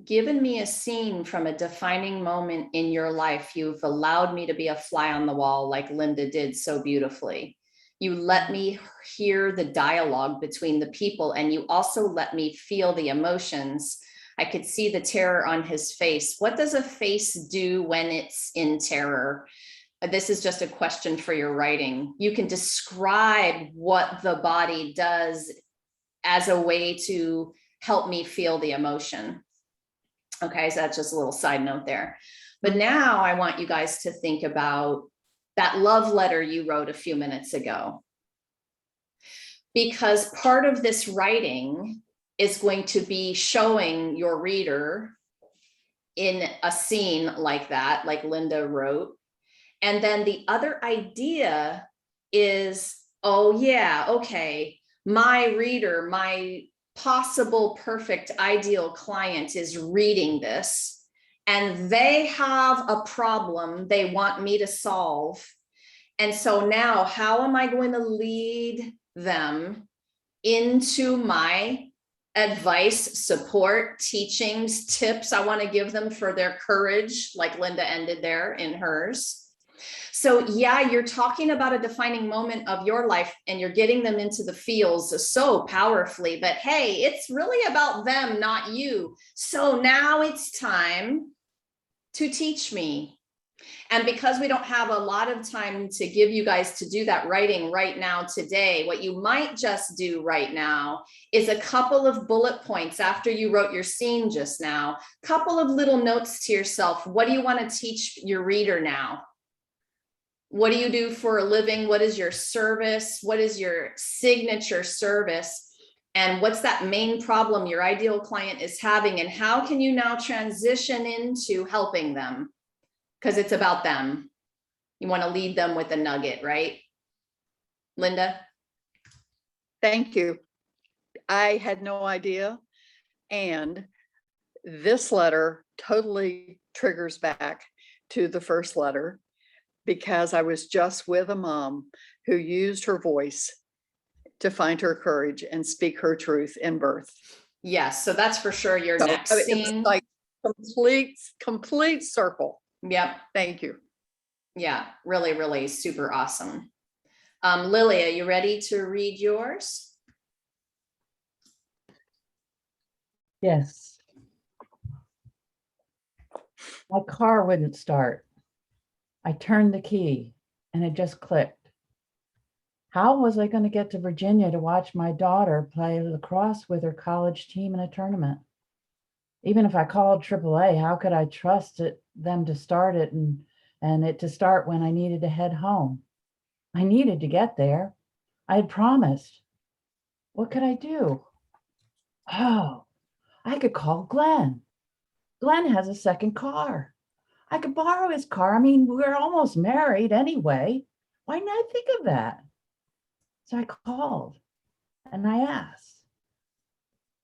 given me a scene from a defining moment in your life. You've allowed me to be a fly on the wall like Linda did so beautifully. You let me hear the dialogue between the people, and you also let me feel the emotions. I could see the terror on his face. What does a face do when it's in terror? This is just a question for your writing. You can describe what the body does as a way to help me feel the emotion. Okay, so that's just a little side note there. But now I want you guys to think about that love letter you wrote a few minutes ago. Because part of this writing is going to be showing your reader in a scene like that, like Linda wrote. And then the other idea is, oh yeah, okay, my reader, my possible perfect ideal client is reading this and they have a problem they want me to solve. And so now how am I going to lead them into my advice, support, teachings, tips I want to give them for their courage, like Linda ended there in hers. So yeah, you're talking about a defining moment of your life and you're getting them into the feels so powerfully, but hey, it's really about them, not you. So now it's time to teach me. And because we don't have a lot of time to give you guys to do that writing right now today, what you might just do right now is a couple of bullet points after you wrote your scene just now, couple of little notes to yourself. What do you want to teach your reader now? What do you do for a living? What is your service? What is your signature service? And what's that main problem your ideal client is having? And how can you now transition into helping them? Because it's about them. You want to lead them with a nugget, right? Linda? Thank you. I had no idea. And this letter totally triggers back to the first letter, because I was just with a mom who used her voice to find her courage and speak her truth in birth. Yes, so that's for sure your So, next I mean, scene. it's like complete circle. Yep. Thank you. Yeah, really, really super awesome. Lily, are you ready to read yours? Yes. My car wouldn't start. I turned the key and it just clicked. How was I going to get to Virginia to watch my daughter play lacrosse with her college team in a tournament? Even if I called AAA, how could I trust them to start it and it to start when I needed to head home? I needed to get there. I had promised. What could I do? Oh, I could call Glenn. Glenn has a second car. I could borrow his car. I mean, we're almost married anyway. Why didn't I think of that? So I called and I asked.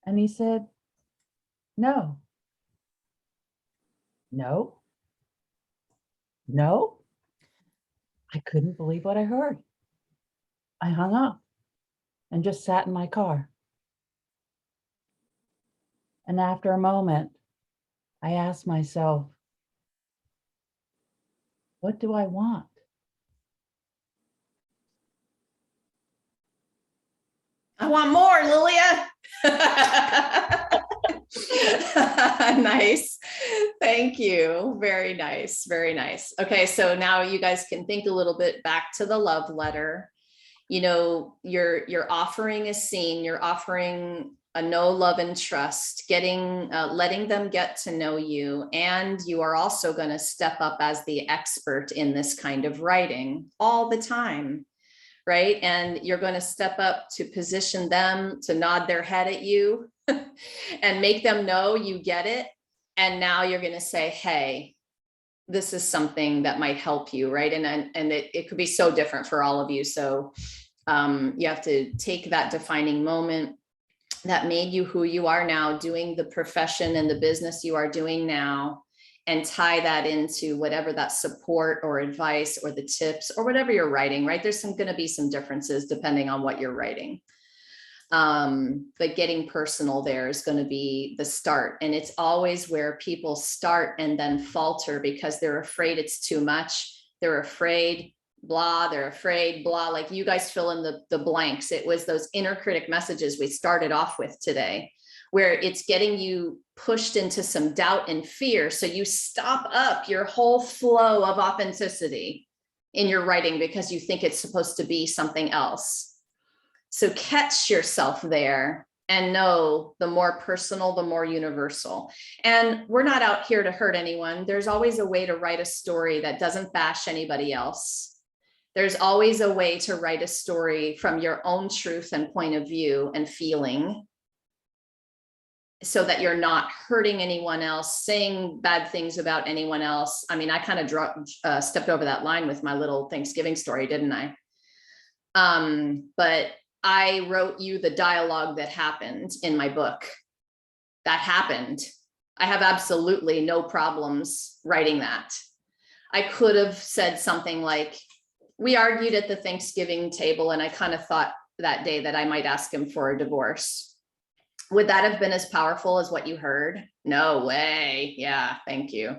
And he said, no. No. No. I couldn't believe what I heard. I hung up and just sat in my car. And after a moment, I asked myself, what do I want? I want more, Lilia. Nice. Thank you. Very nice. Very nice. Okay, so now you guys can think a little bit back to the love letter. You know, you're offering a scene, you're offering a know, love, and trust, letting them get to know you. And you are also going to step up as the expert in this kind of writing all the time. Right. And you're going to step up to position them to nod their head at you and make them know you get it. And now you're going to say, hey, this is something that might help you. Right. And it could be so different for all of you. So you have to take that defining moment that made you who you are now, doing the profession and the business you are doing now, and tie that into whatever that support or advice or the tips or whatever you're writing, right? There's going to be some differences depending on what you're writing. But getting personal there is going to be the start. And it's always where people start and then falter because they're afraid it's too much. They're afraid, blah, they're afraid, blah, like you guys fill in the blanks. It was those inner critic messages we started off with today, where it's getting you pushed into some doubt and fear. So you stop up your whole flow of authenticity in your writing because you think it's supposed to be something else. So catch yourself there and know the more personal, the more universal. And we're not out here to hurt anyone. There's always a way to write a story that doesn't bash anybody else. There's always a way to write a story from your own truth and point of view and feeling, so that you're not hurting anyone else, saying bad things about anyone else. I mean, I kind of stepped over that line with my little Thanksgiving story, didn't I? But I wrote you the dialogue that happened in my book. That happened. I have absolutely no problems writing that. I could have said something like, we argued at the Thanksgiving table and I kind of thought that day that I might ask him for a divorce. Would that have been as powerful as what you heard? No way. Yeah, thank you.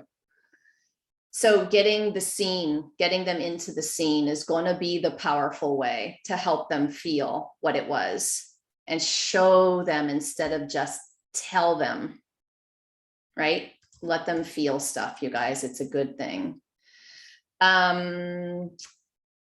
So getting the scene, getting them into the scene is going to be the powerful way to help them feel what it was and show them instead of just tell them, right? Let them feel stuff, you guys. It's a good thing.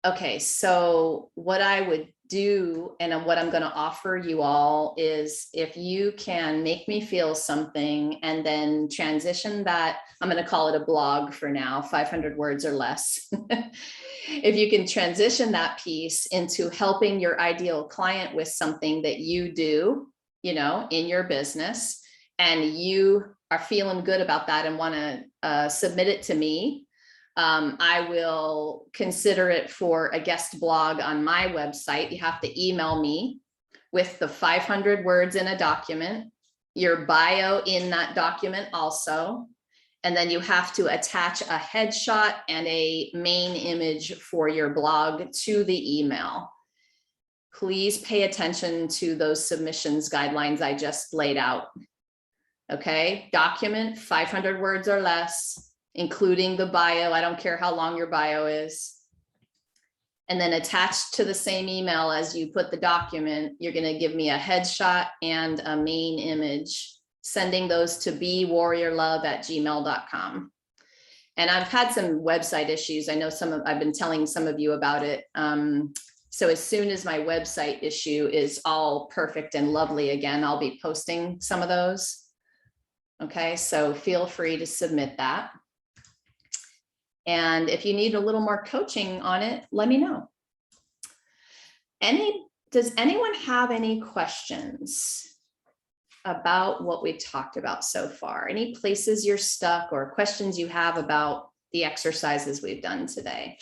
Okay, so what I would do and what I'm going to offer you all is if you can make me feel something and then transition that, I'm going to call it a blog for now, 500 words or less. If you can transition that piece into helping your ideal client with something that you do, you know, in your business, and you are feeling good about that and want to submit it to me, I will consider it for a guest blog on my website. You have to email me with the 500 words in a document, your bio in that document also, and then you have to attach a headshot and a main image for your blog to the email. please pay attention to those submissions guidelines I just laid out. Okay, document 500 words or less, including the bio. I don't care how long your bio is. And then attached to the same email as you put the document, you're going to give me a headshot and a main image, sending those to bewarriorlove@gmail.com. And I've had some website issues. I know I've been telling some of you about it. So as soon as my website issue is all perfect and lovely again, I'll be posting some of those. Okay, so feel free to submit that. And if you need a little more coaching on it, let me know. Does anyone have any questions about what we talked about so far? Any places you're stuck or questions you have about the exercises we've done today?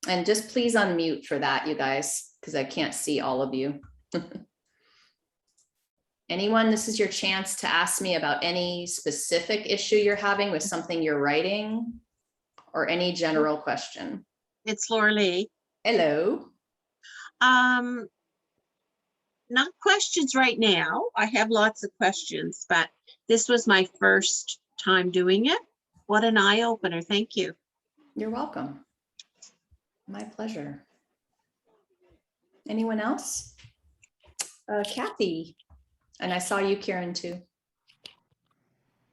And just please unmute for that, you guys, because I can't see all of you. Anyone, this is your chance to ask me about any specific issue you're having with something you're writing or any general question. It's Laura Lee. Hello. Not questions right now. I have lots of questions, but this was my first time doing it. What an eye opener. Thank you. You're welcome. My pleasure. Anyone else? Kathy. And I saw you, Karen, too.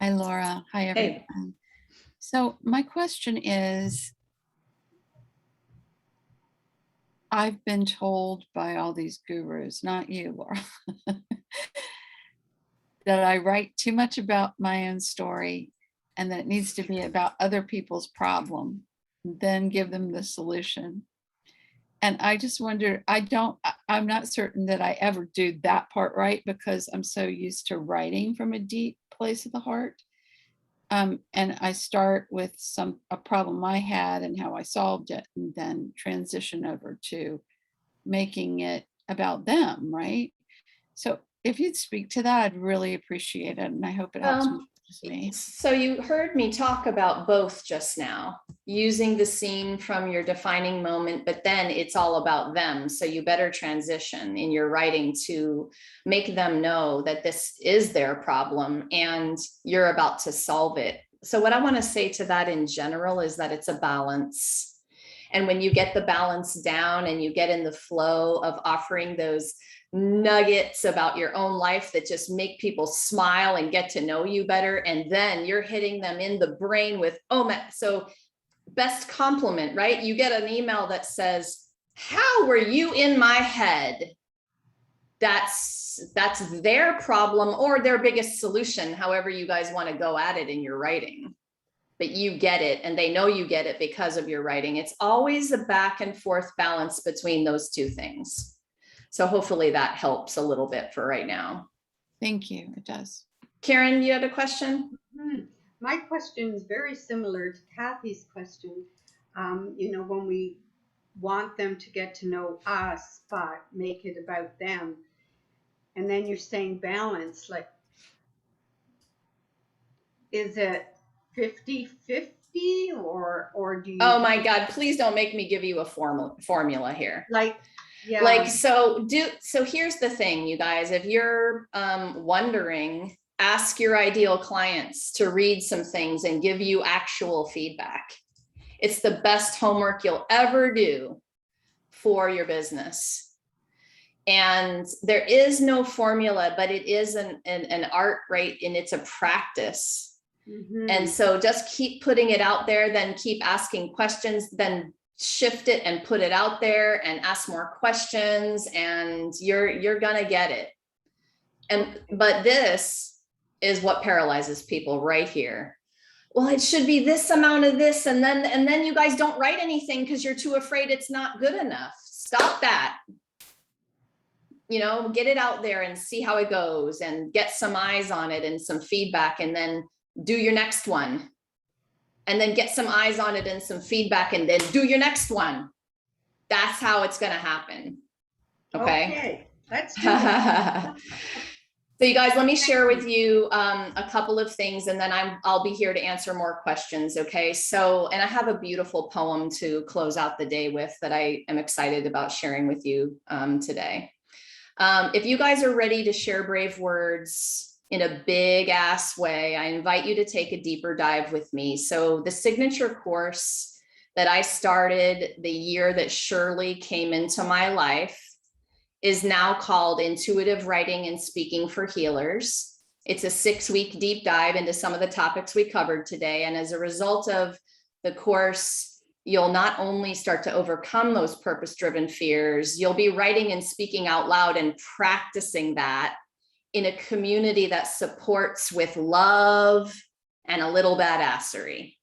Hi, Laura. Hi, everyone. Hey. So my question is, I've been told by all these gurus, not you, Laura, that I write too much about my own story and that it needs to be about other people's problem, then give them the solution. And I just wonder, I'm not certain that I ever do that part right because I'm so used to writing from a deep place of the heart. And I start with a problem I had and how I solved it, and then transition over to making it about them, right? So if you'd speak to that, I'd really appreciate it. And I hope it helps me. So you heard me talk about both just now, using the scene from your defining moment, but then it's all about them. So you better transition in your writing to make them know that this is their problem and you're about to solve it. So what I want to say to that in general is that it's a balance. And when you get the balance down and you get in the flow of offering those nuggets about your own life that just make people smile and get to know you better, and then you're hitting them in the brain with, oh my, so best compliment, right? You get an email that says, how were you in my head? That's their problem or their biggest solution, however you guys want to go at it in your writing. But you get it, and they know you get it because of your writing. It's always a back and forth balance between those two things. So hopefully that helps a little bit for right now. Thank you. It does. Karen, you had a question? My question is very similar to Kathy's question. When we want them to get to know us, but make it about them. And then you're saying balance, like, is it 50-50 or do you? Oh my God, please don't make me give you a formula here. Yeah. Like, so here's the thing, you guys, if you're wondering, ask your ideal clients to read some things and give you actual feedback. It's the best homework you'll ever do for your business. And there is no formula, but it is an art, right? And it's a practice. Mm-hmm. And so just keep putting it out there, then keep asking questions, then shift it and put it out there and ask more questions, and you're gonna get it. But this is what paralyzes people right here. Well, it should be this amount of this, and then you guys don't write anything because you're too afraid it's not good enough. Stop that. Get it out there and see how it goes and get some eyes on it and some feedback, and then do your next one. And then get some eyes on it and some feedback, and then do your next one. That's how it's going to happen. Okay. Let's do it. So you guys, let me share with you a couple of things, and then I'll be here to answer more questions. Okay. So, and I have a beautiful poem to close out the day with that I am excited about sharing with you today. If you guys are ready to share brave words in a big ass way, I invite you to take a deeper dive with me. So the signature course that I started the year that Shirley came into my life is now called Intuitive Writing and Speaking for Healers. It's a 6-week deep dive into some of the topics we covered today. And as a result of the course, you'll not only start to overcome those purpose-driven fears, you'll be writing and speaking out loud and practicing that in a community that supports with love and a little badassery.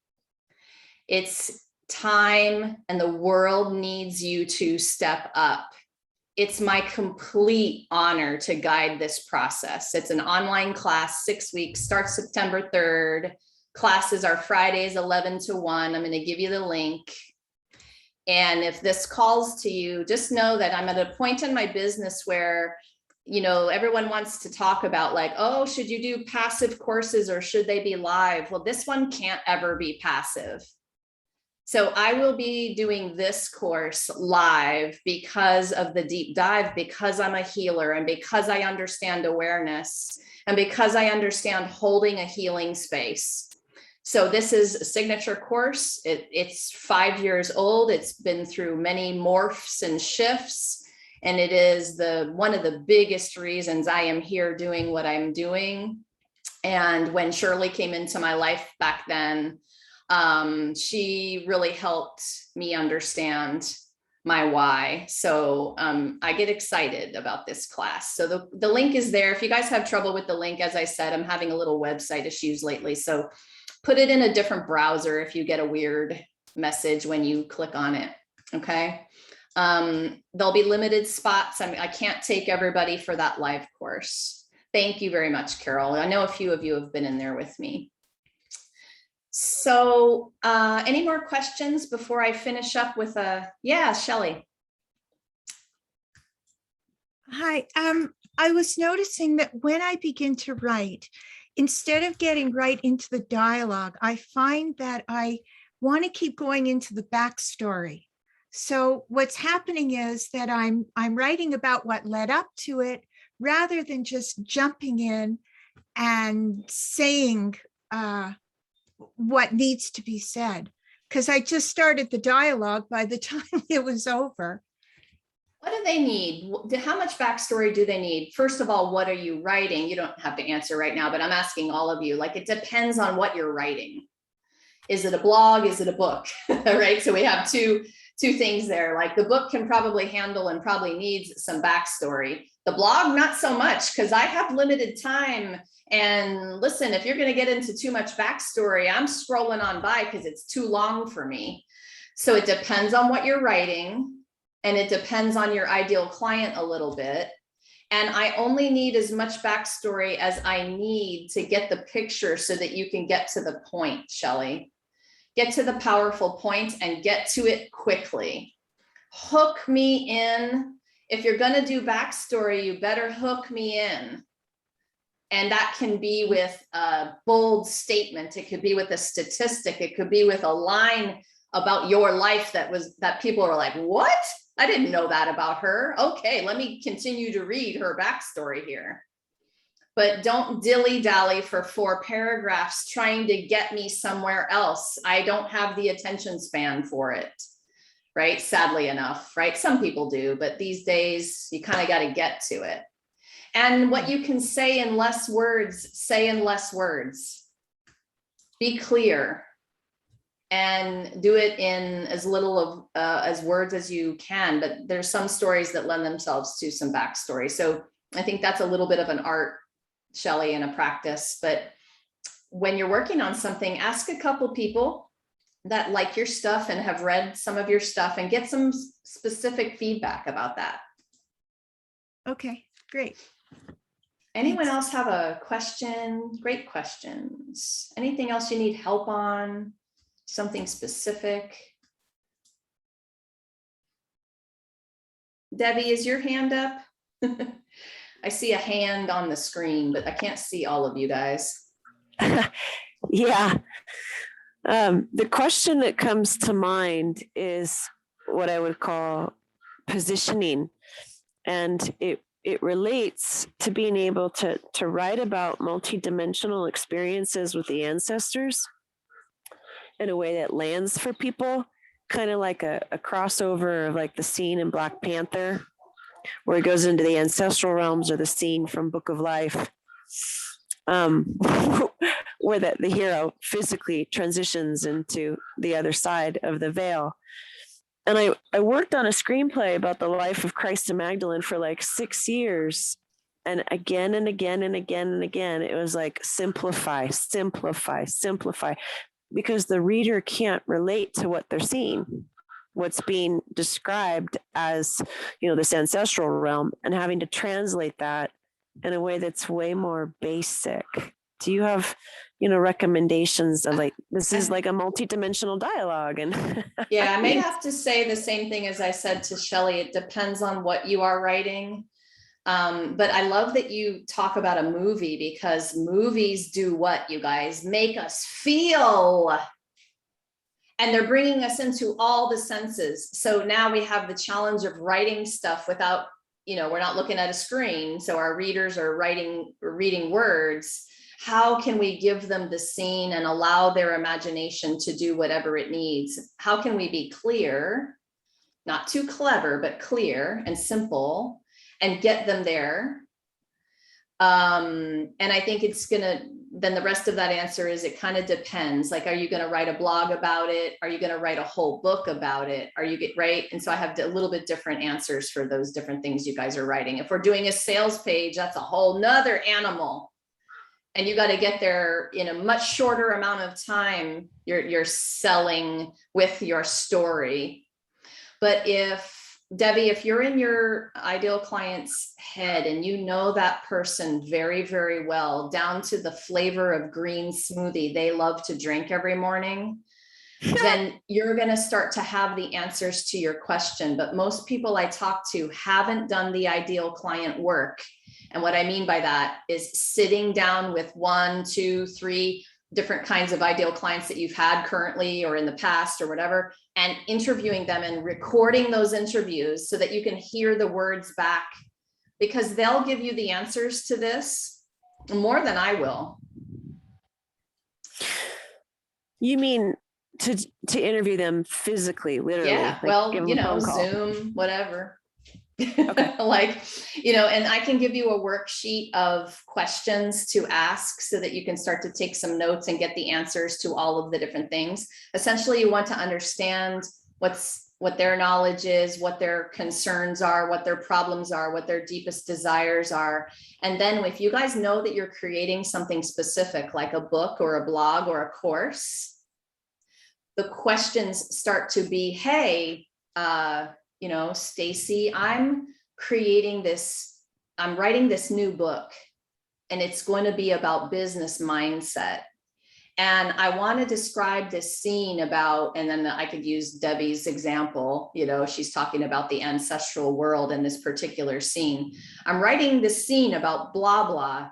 It's time, and the world needs you to step up. It's my complete honor to guide this process. It's an online class, 6 weeks, starts September 3rd. Classes are Fridays, 11 to 1. I'm going to give you the link. And if this calls to you, just know that I'm at a point in my business where, you know, everyone wants to talk about like, oh, should you do passive courses or should they be live? Well, this one can't ever be passive. So I will be doing this course live because of the deep dive, because I'm a healer and because I understand awareness and because I understand holding a healing space. So this is a signature course. It's 5 years old. It's been through many morphs and shifts. And it is one of the biggest reasons I am here doing what I'm doing. And when Shirley came into my life back then, she really helped me understand my why. So I get excited about this class. So the link is there. If you guys have trouble with the link, as I said, I'm having a little website issues lately. So put it in a different browser if you get a weird message when you click on it. Okay. There'll be limited spots. I can't take everybody for that live course. Thank you very much, Carol. I know a few of you have been in there with me. So any more questions before I finish up with yeah, Shelley. Hi, I was noticing that when I begin to write, instead of getting right into the dialogue, I find that I want to keep going into the backstory. So what's happening is that I'm writing about what led up to it rather than just jumping in and saying what needs to be said, because I just started the dialogue by the time it was over. What do they need? How much backstory do they need? First of all, what are you writing? You don't have to answer right now, but I'm asking all of you, like, it depends on what you're writing. Is it a blog? Is it a book? Right? So we have two things there. Like the book can probably handle and probably needs some backstory. The blog, not so much, because I have limited time. And listen, if you're going to get into too much backstory, I'm scrolling on by because it's too long for me. So it depends on what you're writing, and it depends on your ideal client a little bit. And I only need as much backstory as I need to get the picture so that you can get to the point, Shelley. Get to the powerful point and get to it quickly. Hook me in. If you're going to do backstory, you better hook me in. And that can be with a bold statement. It could be with a statistic. It could be with a line about your life that people are like, what? I didn't know that about her. Okay, let me continue to read her backstory here. But don't dilly-dally for 4 paragraphs trying to get me somewhere else. I don't have the attention span for it, right? Sadly enough, right? Some people do, but these days you kind of got to get to it. And what you can say in less words, say in less words. Be clear and do it in as little of as words as you can. But there's some stories that lend themselves to some backstory. So I think that's a little bit of an art, Shelley, and a practice. But when you're working on something, ask a couple people that like your stuff and have read some of your stuff and get some specific feedback about that. Okay, great. Anyone else have a question? Great questions. Anything else you need help on? Something specific? Debbie, is your hand up? I see a hand on the screen, but I can't see all of you guys. Yeah. The question that comes to mind is what I would call positioning. And it relates to being able to write about multidimensional experiences with the ancestors in a way that lands for people, kind of like a crossover of like the scene in Black Panther, where it goes into the ancestral realms, or the scene from Book of Life, where the hero physically transitions into the other side of the veil. And I worked on a screenplay about the life of Christ and Magdalene for like 6 years. And again and again and again and again, it was like simplify, simplify, simplify, because the reader can't relate to what they're seeing, what's being described as, this ancestral realm, and having to translate that in a way that's way more basic. Do you have, recommendations of like, this is like a multidimensional dialogue? And yeah, I may have to say the same thing as I said to Shelley. It depends on what you are writing. But I love that you talk about a movie, because movies do what, you guys? Make us feel. And they're bringing us into all the senses. So now we have the challenge of writing stuff without, we're not looking at a screen. So our readers are reading words. How can we give them the scene and allow their imagination to do whatever it needs? How can we be clear, not too clever, but clear and simple, and get them there? And I think then the rest of that answer is, it kind of depends. Like, are you going to write a blog about it? Are you going to write a whole book about it? Right? And so I have a little bit different answers for those different things you guys are writing. If we're doing a sales page, that's a whole nother animal. And you got to get there in a much shorter amount of time. You're selling with your story. But Debbie, if you're in your ideal client's head and you know that person very, very well, down to the flavor of green smoothie they love to drink every morning, then you're going to start to have the answers to your question. But most people I talk to haven't done the ideal client work. And what I mean by that is sitting down with 1, 2, 3 different kinds of ideal clients that you've had currently or in the past or whatever, and interviewing them and recording those interviews so that you can hear the words back, because they'll give you the answers to this more than I will. You mean to interview them physically, literally? Yeah, like well, Zoom, whatever. Okay. And I can give you a worksheet of questions to ask so that you can start to take some notes and get the answers to all of the different things. Essentially, you want to understand what their knowledge is, what their concerns are, what their problems are, what their deepest desires are. And then if you guys know that you're creating something specific, like a book or a blog or a course, the questions start to be, hey, Stacy, I'm writing this new book, and it's going to be about business mindset. And I want to describe this scene about, and then I could use Debbie's example, she's talking about the ancestral world in this particular scene. I'm writing this scene about blah, blah.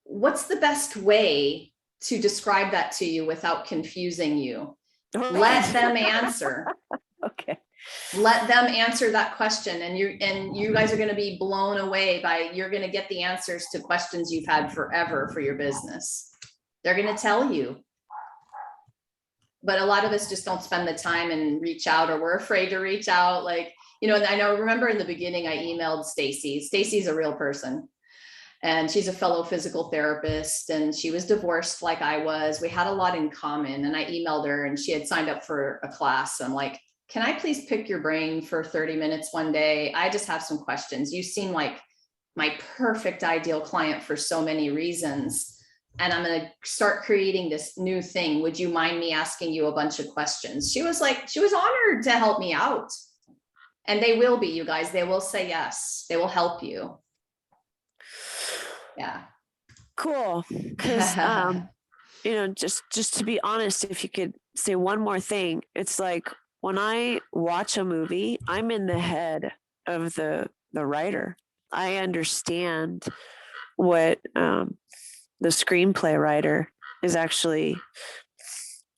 What's the best way to describe that to you without confusing you? Let them answer. Okay. Let them answer that question, and you guys are going to be blown away by, you're going to get the answers to questions you've had forever for your business. They're going to tell you. But a lot of us just don't spend the time and reach out, or we're afraid to reach out. And remember in the beginning, I emailed Stacy. Stacy's a real person. And she's a fellow physical therapist, and she was divorced like I was. We had a lot in common, and I emailed her, and she had signed up for a class. I'm like, can I please pick your brain for 30 minutes one day? I just have some questions. You seem like my perfect ideal client for so many reasons. And I'm going to start creating this new thing. Would you mind me asking you a bunch of questions? She was honored to help me out. And they will be, you guys, they will say yes. They will help you. Yeah. Cool. Because, just to be honest, if you could say one more thing, it's like, when I watch a movie, I'm in the head of the writer. I understand what the screenplay writer is actually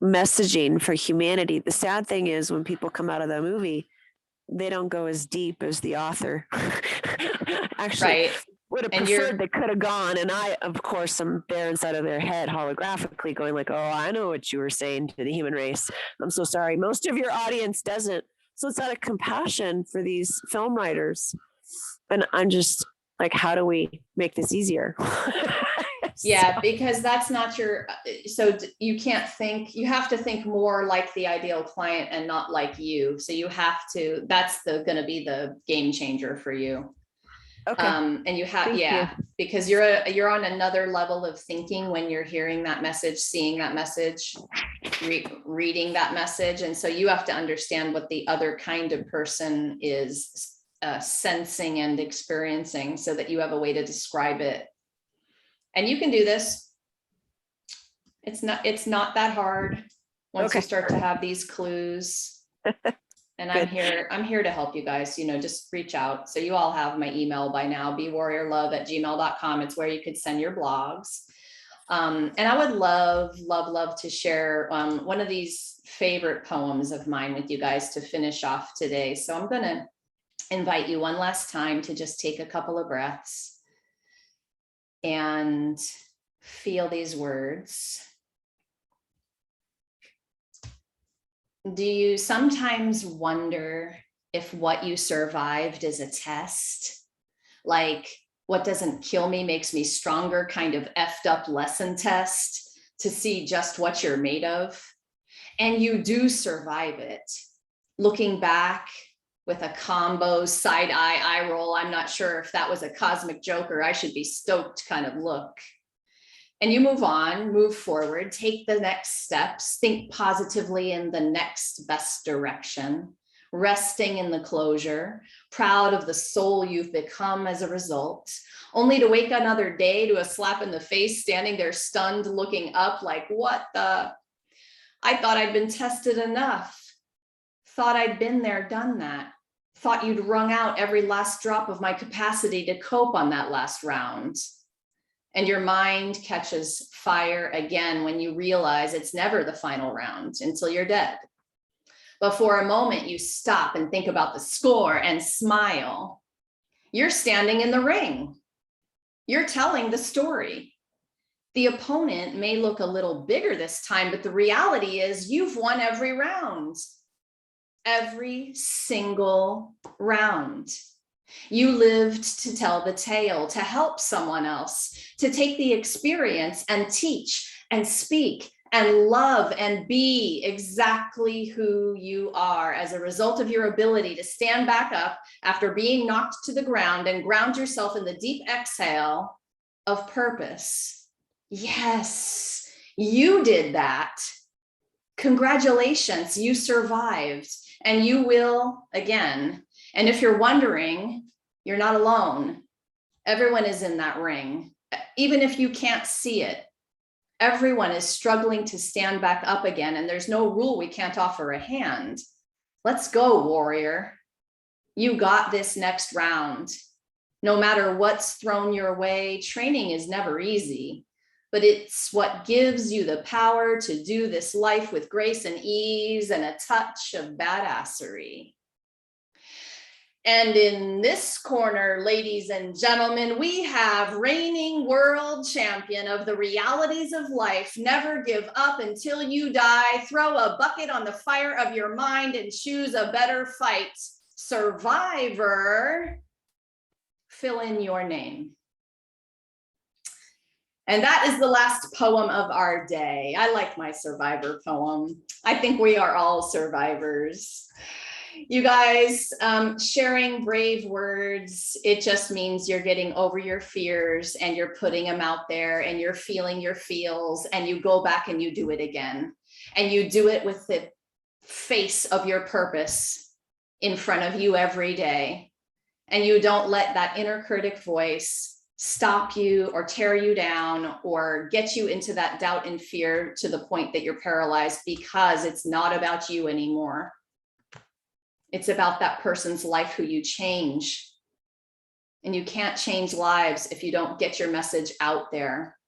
messaging for humanity. The sad thing is when people come out of the movie, they don't go as deep as the author. Actually, Right. would have And you're preferred they could have gone. And I, of course, am there inside of their head holographically going like, oh, I know what you were saying to the human race. I'm so sorry. Most of your audience doesn't. So it's out of compassion for these film writers. And I'm just like, how do we make this easier? yeah, because that's not your, you can't think, you have to think more like the ideal client and not like you. So you have to, that's going to be the game changer for you. Okay. And you have, Thank yeah, you. because you're on another level of thinking when you're hearing that message, seeing that message, reading that message. And so you have to understand what the other kind of person is sensing and experiencing so that you have a way to describe it. And you can do this. It's not that hard once you start to have these clues. And I'm here to help you guys, just reach out. So you all have my email by now, bewarriorlove@gmail.com. It's where you could send your blogs. And I would love to share one of these favorite poems of mine with you guys to finish off today. So I'm going to invite you one last time to just take a couple of breaths and feel these words. Do you sometimes wonder if what you survived is a test? Like, what doesn't kill me makes me stronger kind of effed up lesson test to see just what you're made of? And you do survive it. Looking back with a combo side eye roll, I'm not sure if that was a cosmic joke or I should be stoked kind of look. And you move on, move forward, take the next steps, think positively in the next best direction, resting in the closure, proud of the soul you've become as a result, only to wake another day to a slap in the face, standing there stunned, looking up like, what the? I thought I'd been tested enough. Thought I'd been there, done that. Thought you'd wrung out every last drop of my capacity to cope on that last round. And your mind catches fire again when you realize it's never the final round until you're dead. But for a moment, you stop and think about the score and smile. You're standing in the ring. You're telling the story. The opponent may look a little bigger this time, but the reality is you've won every round. Every single round. You lived to tell the tale, to help someone else, to take the experience and teach and speak and love and be exactly who you are as a result of your ability to stand back up after being knocked to the ground and ground yourself in the deep exhale of purpose. Yes, you did that. Congratulations, you survived, and you will again. And if you're wondering, you're not alone. Everyone is in that ring. Even if you can't see it, everyone is struggling to stand back up again. And there's no rule we can't offer a hand. Let's go, warrior. You got this next round. No matter what's thrown your way, training is never easy, but it's what gives you the power to do this life with grace and ease and a touch of badassery. And in this corner, ladies and gentlemen, we have reigning world champion of the realities of life. Never give up until you die. Throw a bucket on the fire of your mind and choose a better fight. Survivor, fill in your name. And that is the last poem of our day. I like my survivor poem. I think we are all survivors. You guys, sharing brave words, it just means you're getting over your fears and you're putting them out there and you're feeling your feels and you go back and you do it again. And you do it with the face of your purpose in front of you every day. And you don't let that inner critic voice stop you or tear you down or get you into that doubt and fear to the point that you're paralyzed, because it's not about you anymore. It's about that person's life who you change and you can't change lives if you don't get your message out there.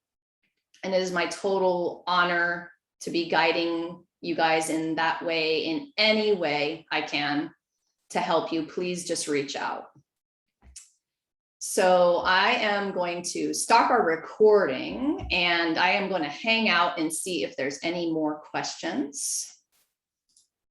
And it is my total honor to be guiding you guys in that way, in any way I can to help you. Please just reach out. So I am going to stop our recording and I am going to hang out and see if there's any more questions.